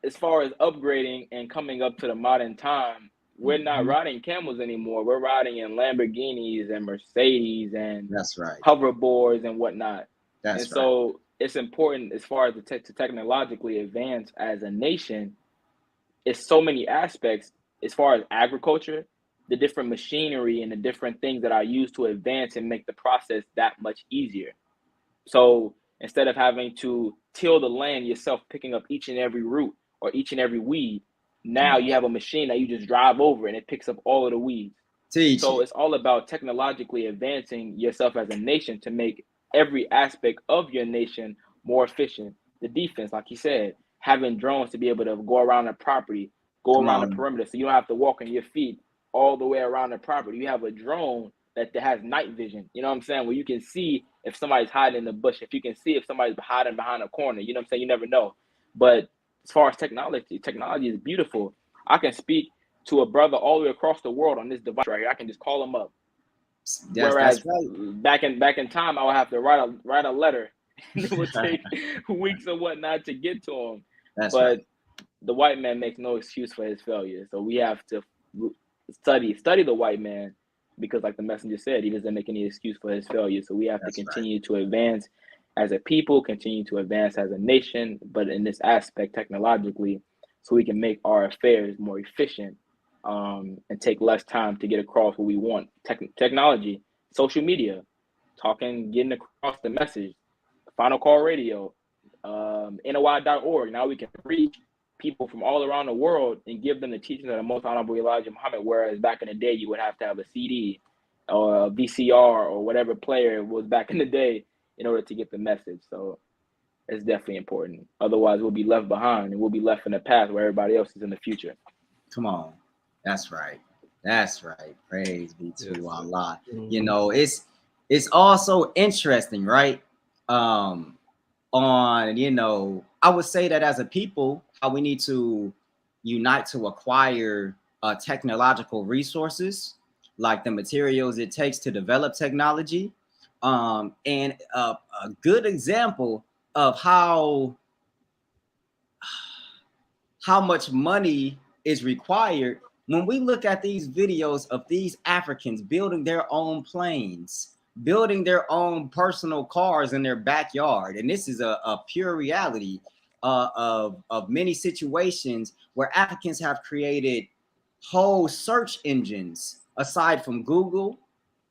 as far as upgrading and coming up to the modern time, we're not riding camels anymore. We're riding in Lamborghinis and Mercedes and That's right. hoverboards and whatnot. That's and so it's important as far as to technologically advance as a nation. It's so many aspects as far as agriculture, the different machinery and the different things that are used to advance and make the process that much easier. So instead of having to till the land yourself, picking up each and every root or each and every weed, now you have a machine that you just drive over and it picks up all of the weeds. So it's all about technologically advancing yourself as a nation to make every aspect of your nation more efficient. The defense, like you said, having drones to be able to go around the property, go around the perimeter, so you don't have to walk on your feet all the way around the property. You have a drone that has night vision, you know what I'm saying, where you can see if somebody's hiding in the bush, if you can see if somebody's hiding behind a corner, you know what I'm saying, you never know. But as far as technology is beautiful. I can speak to a brother all the way across the world on this device right here. I can just call him up. Whereas back in time, I would have to write a letter. It would take weeks or whatnot to get to him. But the white man makes no excuse for his failure. So we have to study the white man, because like the messenger said, he doesn't make any excuse for his failure. So we have to continue to advance as a people, continue to advance as a nation, but in this aspect technologically, so we can make our affairs more efficient, and take less time to get across what we want. Technology, social media, getting across the message, Final Call Radio, NOI.org. Now we can reach people from all around the world and give them the teachings of the Most Honorable Elijah Muhammad, whereas back in the day, you would have to have a CD or a VCR or whatever player it was back in the day in order to get the message. So it's definitely important. Otherwise, we'll be left behind and we'll be left in the past where everybody else is in the future. Come on. That's right. Praise be to Allah. It's also interesting, right? I would say that as a people, how we need to unite to acquire technological resources, like the materials it takes to develop technology. And a good example of how much money is required when we look at these videos of these Africans building their own planes, building their own personal cars in their backyard. And this is a pure reality of many situations where Africans have created whole search engines aside from Google,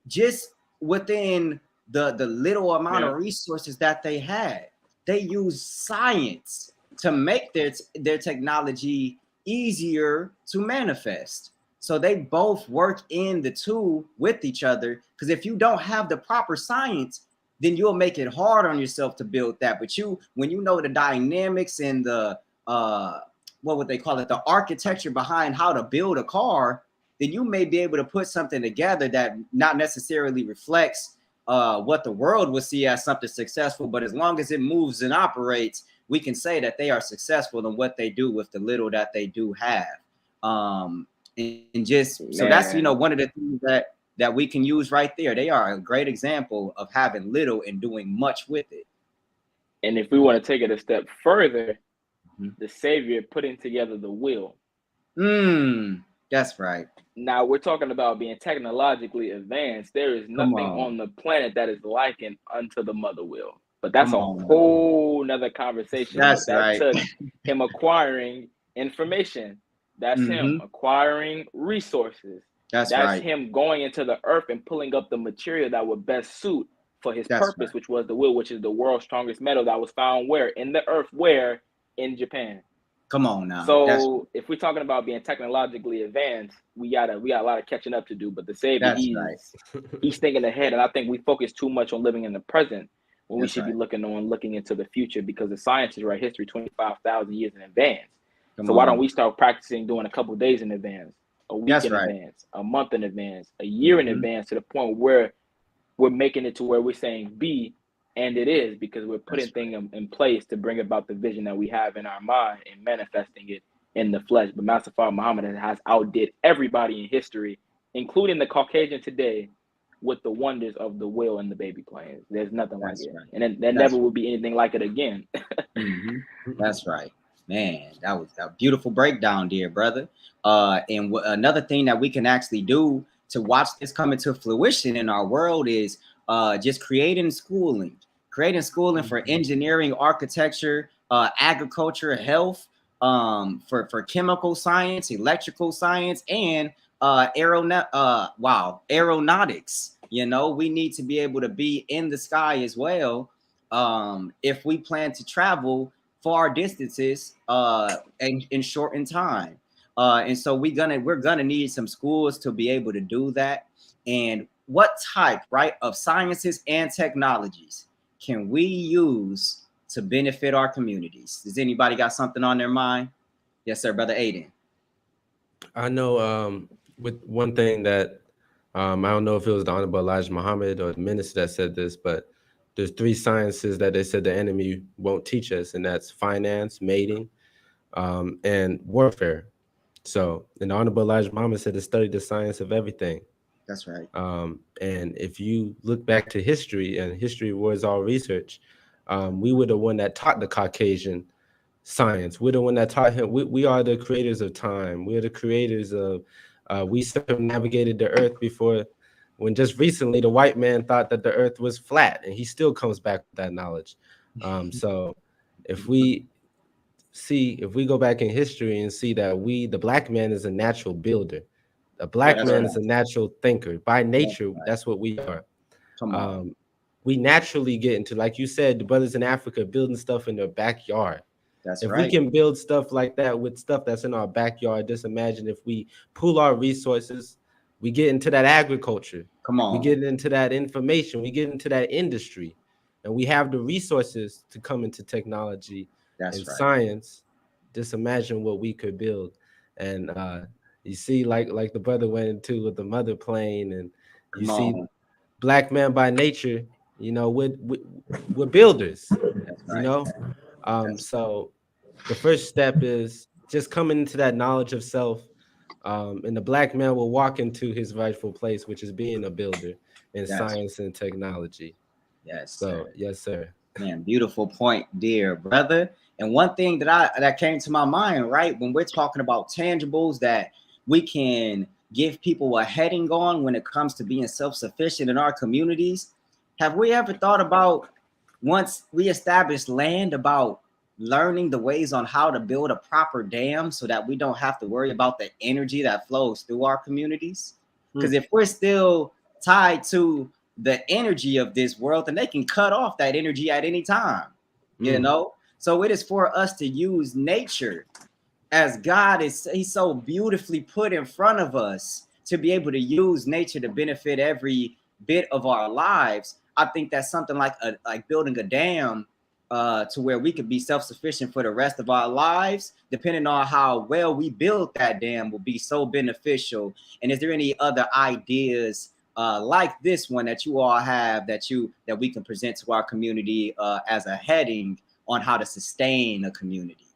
just within the little amount of resources that they had. They use science to make their technology easier to manifest. So they both work in the two with each other, because if you don't have the proper science, then you'll make it hard on yourself to build that. But when you know the dynamics and the what would they call it, the architecture behind how to build a car, then you may be able to put something together that not necessarily reflects what the world would see as something successful, but as long as it moves and operates, we can say that they are successful in what they do with the little that they do have. So that's one of the things that we can use right there. They are a great example of having little and doing much with it. And if we want to take it a step further, the Savior putting together the will. That's right. Now we're talking about being technologically advanced. There is nothing on the planet that is likened unto the mother will. But that's a whole nother conversation. That's that took him acquiring information. That's him acquiring resources. That's right. Him going into the earth and pulling up the material that would best suit for his purpose, which was the will, which is the world's strongest metal that was found where? In the earth, where? In Japan. Come on now. So if we're talking about being technologically advanced, we got a lot of catching up to do. But the Savior, he's thinking ahead, and I think we focus too much on living in the present when we should be looking into the future, because the science is right history 25,000 years in advance. So why don't we start practicing doing a couple of days in advance, a week in advance, a month in advance, a year in advance, to the point where we're making it to where we're saying be, and it is, because we're putting things in place to bring about the vision that we have in our mind and manifesting it in the flesh. But Master Father Muhammad has outdid everybody in history, including the Caucasian today, with the wonders of the whale and the baby planes. There's nothing like it. And there never will be anything like it again. That's right. Man, that was a beautiful breakdown, dear brother. And another thing that we can actually do to watch this come into fruition in our world is just creating schooling for engineering, architecture, agriculture, health, for chemical science, electrical science, and aeronautics. You know, we need to be able to be in the sky as well, if we plan to travel far distances in shortened time. And so we're gonna need some schools to be able to do that. And what type, right, of sciences and technologies can we use to benefit our communities? Does anybody got something on their mind? Yes, sir, Brother Aidan. I know with one thing that I don't know if it was the Honorable Elijah Muhammad or the minister that said this, but there's 3 sciences that they said the enemy won't teach us, and that's finance, mating, and warfare. So, and the Honorable Elijah Muhammad said to study the science of everything. That's right. And if you look back to history, and history was all research, we were the one that taught the Caucasian science. We're the one that taught him. We are the creators of time. We are the creators of, we circumnavigated the earth before, when just recently the white man thought that the earth was flat, and he still comes back with that knowledge. So if we go back in history and see that the black man is a natural builder. A black man is a natural thinker. By nature, that's what we are. Come on. We naturally get into, like you said, the brothers in Africa building stuff in their backyard. If we can build stuff like that with stuff that's in our backyard, just imagine if we pool our resources, we get into that agriculture. Come on. We get into that information. We get into that industry, and we have the resources to come into technology and science. Just imagine what we could build. And you see, like the brother went into with the mother plane, and you see black man by nature, you know, we're builders, you know. So the first step is just coming into that knowledge of self, and the black man will walk into his rightful place, which is being a builder in science and technology. Yes. So yes, sir. Man, beautiful point, dear brother. And one thing that came to my mind, right, when we're talking about tangibles that we can give people a heading on when it comes to being self-sufficient in our communities, have we ever thought about, once we establish land, about learning the ways on how to build a proper dam so that we don't have to worry about the energy that flows through our communities? Because if we're still tied to the energy of this world, then they can cut off that energy at any time, you know? So it is for us to use nature, as God he's so beautifully put in front of us, to be able to use nature to benefit every bit of our lives. I think that's something like building a dam to where we could be self-sufficient for the rest of our lives, depending on how well we build that dam, will be so beneficial. And is there any other ideas like this one that you all have that we can present to our community as a heading on how to sustain a community?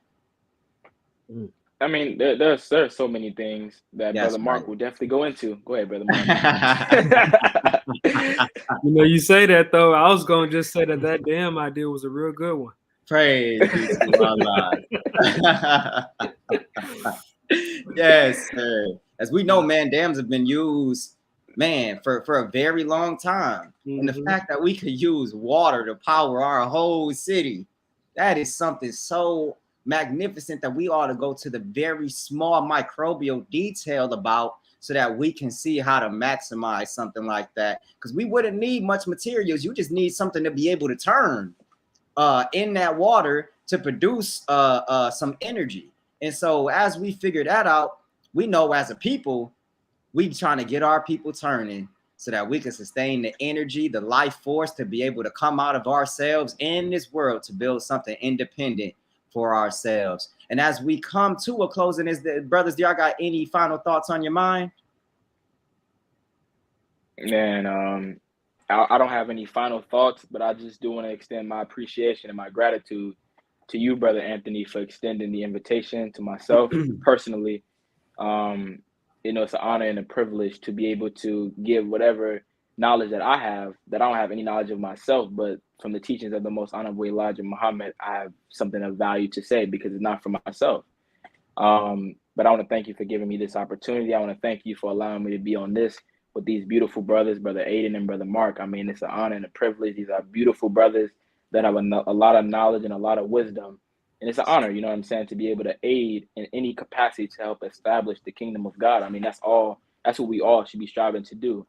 I mean, there's so many things that Brother Mark will definitely go into. Go ahead, Brother Mark. You know, you say that, though. I was going to just say that damn idea was a real good one. Praise be to Allah. Yes, sir. As we know, man, dams have been used, man, for a very long time. And the fact that we could use water to power our whole city, that is something so magnificent that we ought to go to the very small microbial detail about, so that we can see how to maximize something like that. Because we wouldn't need much materials. You just need something to be able to turn in that water to produce some energy. And so as we figure that out, we know as a people, we trying to get our people turning so that we can sustain the energy, the life force to be able to come out of ourselves in this world to build something independent for ourselves. And as we come to a closing, brothers, do y'all got any final thoughts on your mind? Man, I don't have any final thoughts, but I just do want to extend my appreciation and my gratitude to you, Brother Anthony, for extending the invitation to myself personally. You know, it's an honor and a privilege to be able to give whatever knowledge that I have, that I don't have any knowledge of myself, but from the teachings of the most honorable Elijah Muhammad, I have something of value to say because it's not for myself. But I want to thank you for giving me this opportunity. I want to thank you for allowing me to be on this with these beautiful brothers, Brother Aidan and Brother Mark. I mean, it's an honor and a privilege. These are beautiful brothers that have a lot of knowledge and a lot of wisdom. And it's an honor, you know what I'm saying, to be able to aid in any capacity to help establish the kingdom of God. I mean, that's what we all should be striving to do.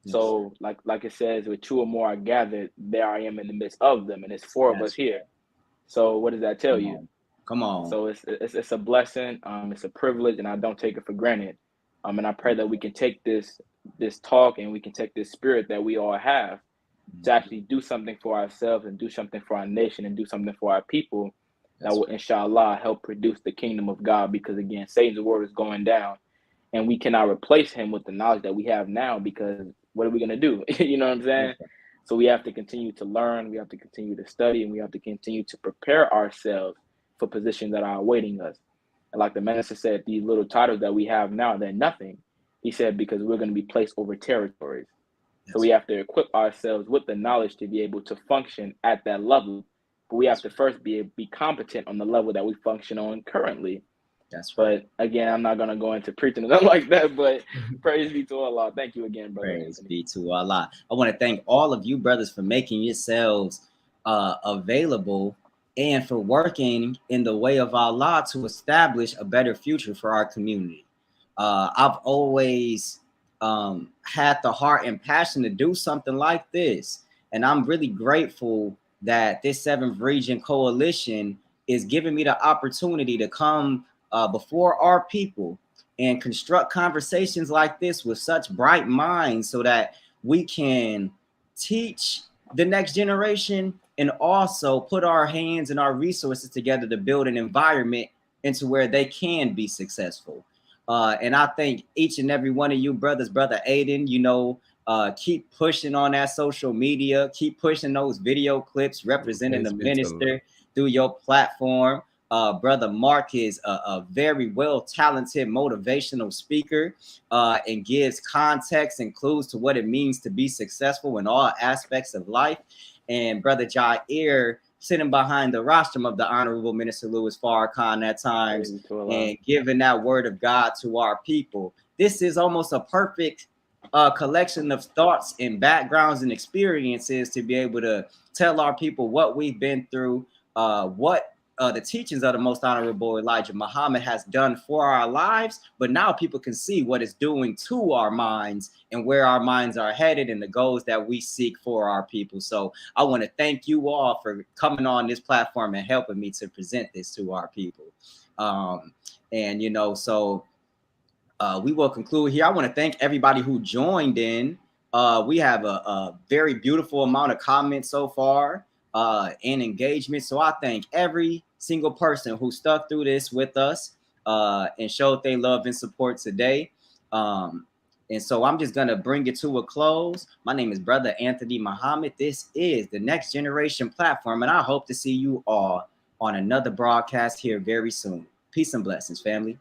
Yes. So like it says, where two or more are gathered, there I am in the midst of them. And it's four of us here. So what does that tell you? Come on. So it's a blessing. It's a privilege, and I don't take it for granted. And I pray that we can take this talk and we can take this spirit that we all have to actually do something for ourselves and do something for our nation and do something for our people that will, inshallah, help produce the kingdom of God. Because again, Satan's word is going down, and we cannot replace him with the knowledge that we have now, because what are we going to do? You know what I'm saying? So we have to continue to learn, we have to continue to study, and we have to continue to prepare ourselves for positions that are awaiting us. And like the minister said, these little titles that we have now, they're nothing. He said, because we're going to be placed over territories. So we have to equip ourselves with the knowledge to be able to function at that level. But we have to first be competent on the level that we function on currently. That's right. But again, I'm not going to go into preaching and nothing like that, but praise be to Allah. Thank you again, brother. Praise be to Allah. I want to thank all of you brothers for making yourselves available and for working in the way of Allah to establish a better future for our community. I've always had the heart and passion to do something like this. And I'm really grateful that this 7th Region Coalition is giving me the opportunity to come before our people and construct conversations like this with such bright minds so that we can teach the next generation and also put our hands and our resources together to build an environment into where they can be successful. And I thank each and every one of you brothers, Brother Aidan, keep pushing on that social media, keep pushing those video clips representing the minister through your platform. Brother Mark is a very well-talented motivational speaker and gives context and clues to what it means to be successful in all aspects of life. And Brother Jair, sitting behind the rostrum of the Honorable Minister Louis Farrakhan at times and giving that word of God to our people. This is almost a perfect collection of thoughts and backgrounds and experiences to be able to tell our people what we've been through, what the teachings of the most honorable Elijah Muhammad has done for our lives, but now people can see what it's doing to our minds and where our minds are headed and the goals that we seek for our people. So I want to thank you all for coming on this platform and helping me to present this to our people. We will conclude here. I want to thank everybody who joined in. We have a very beautiful amount of comments so far and engagement. So I thank every single person who stuck through this with us and showed their love and support today. And so I'm just going to bring it to a close. My name is Brother Anthony Muhammad. This is the Next Generation Platform, and I hope to see you all on another broadcast here very soon. Peace and blessings, family.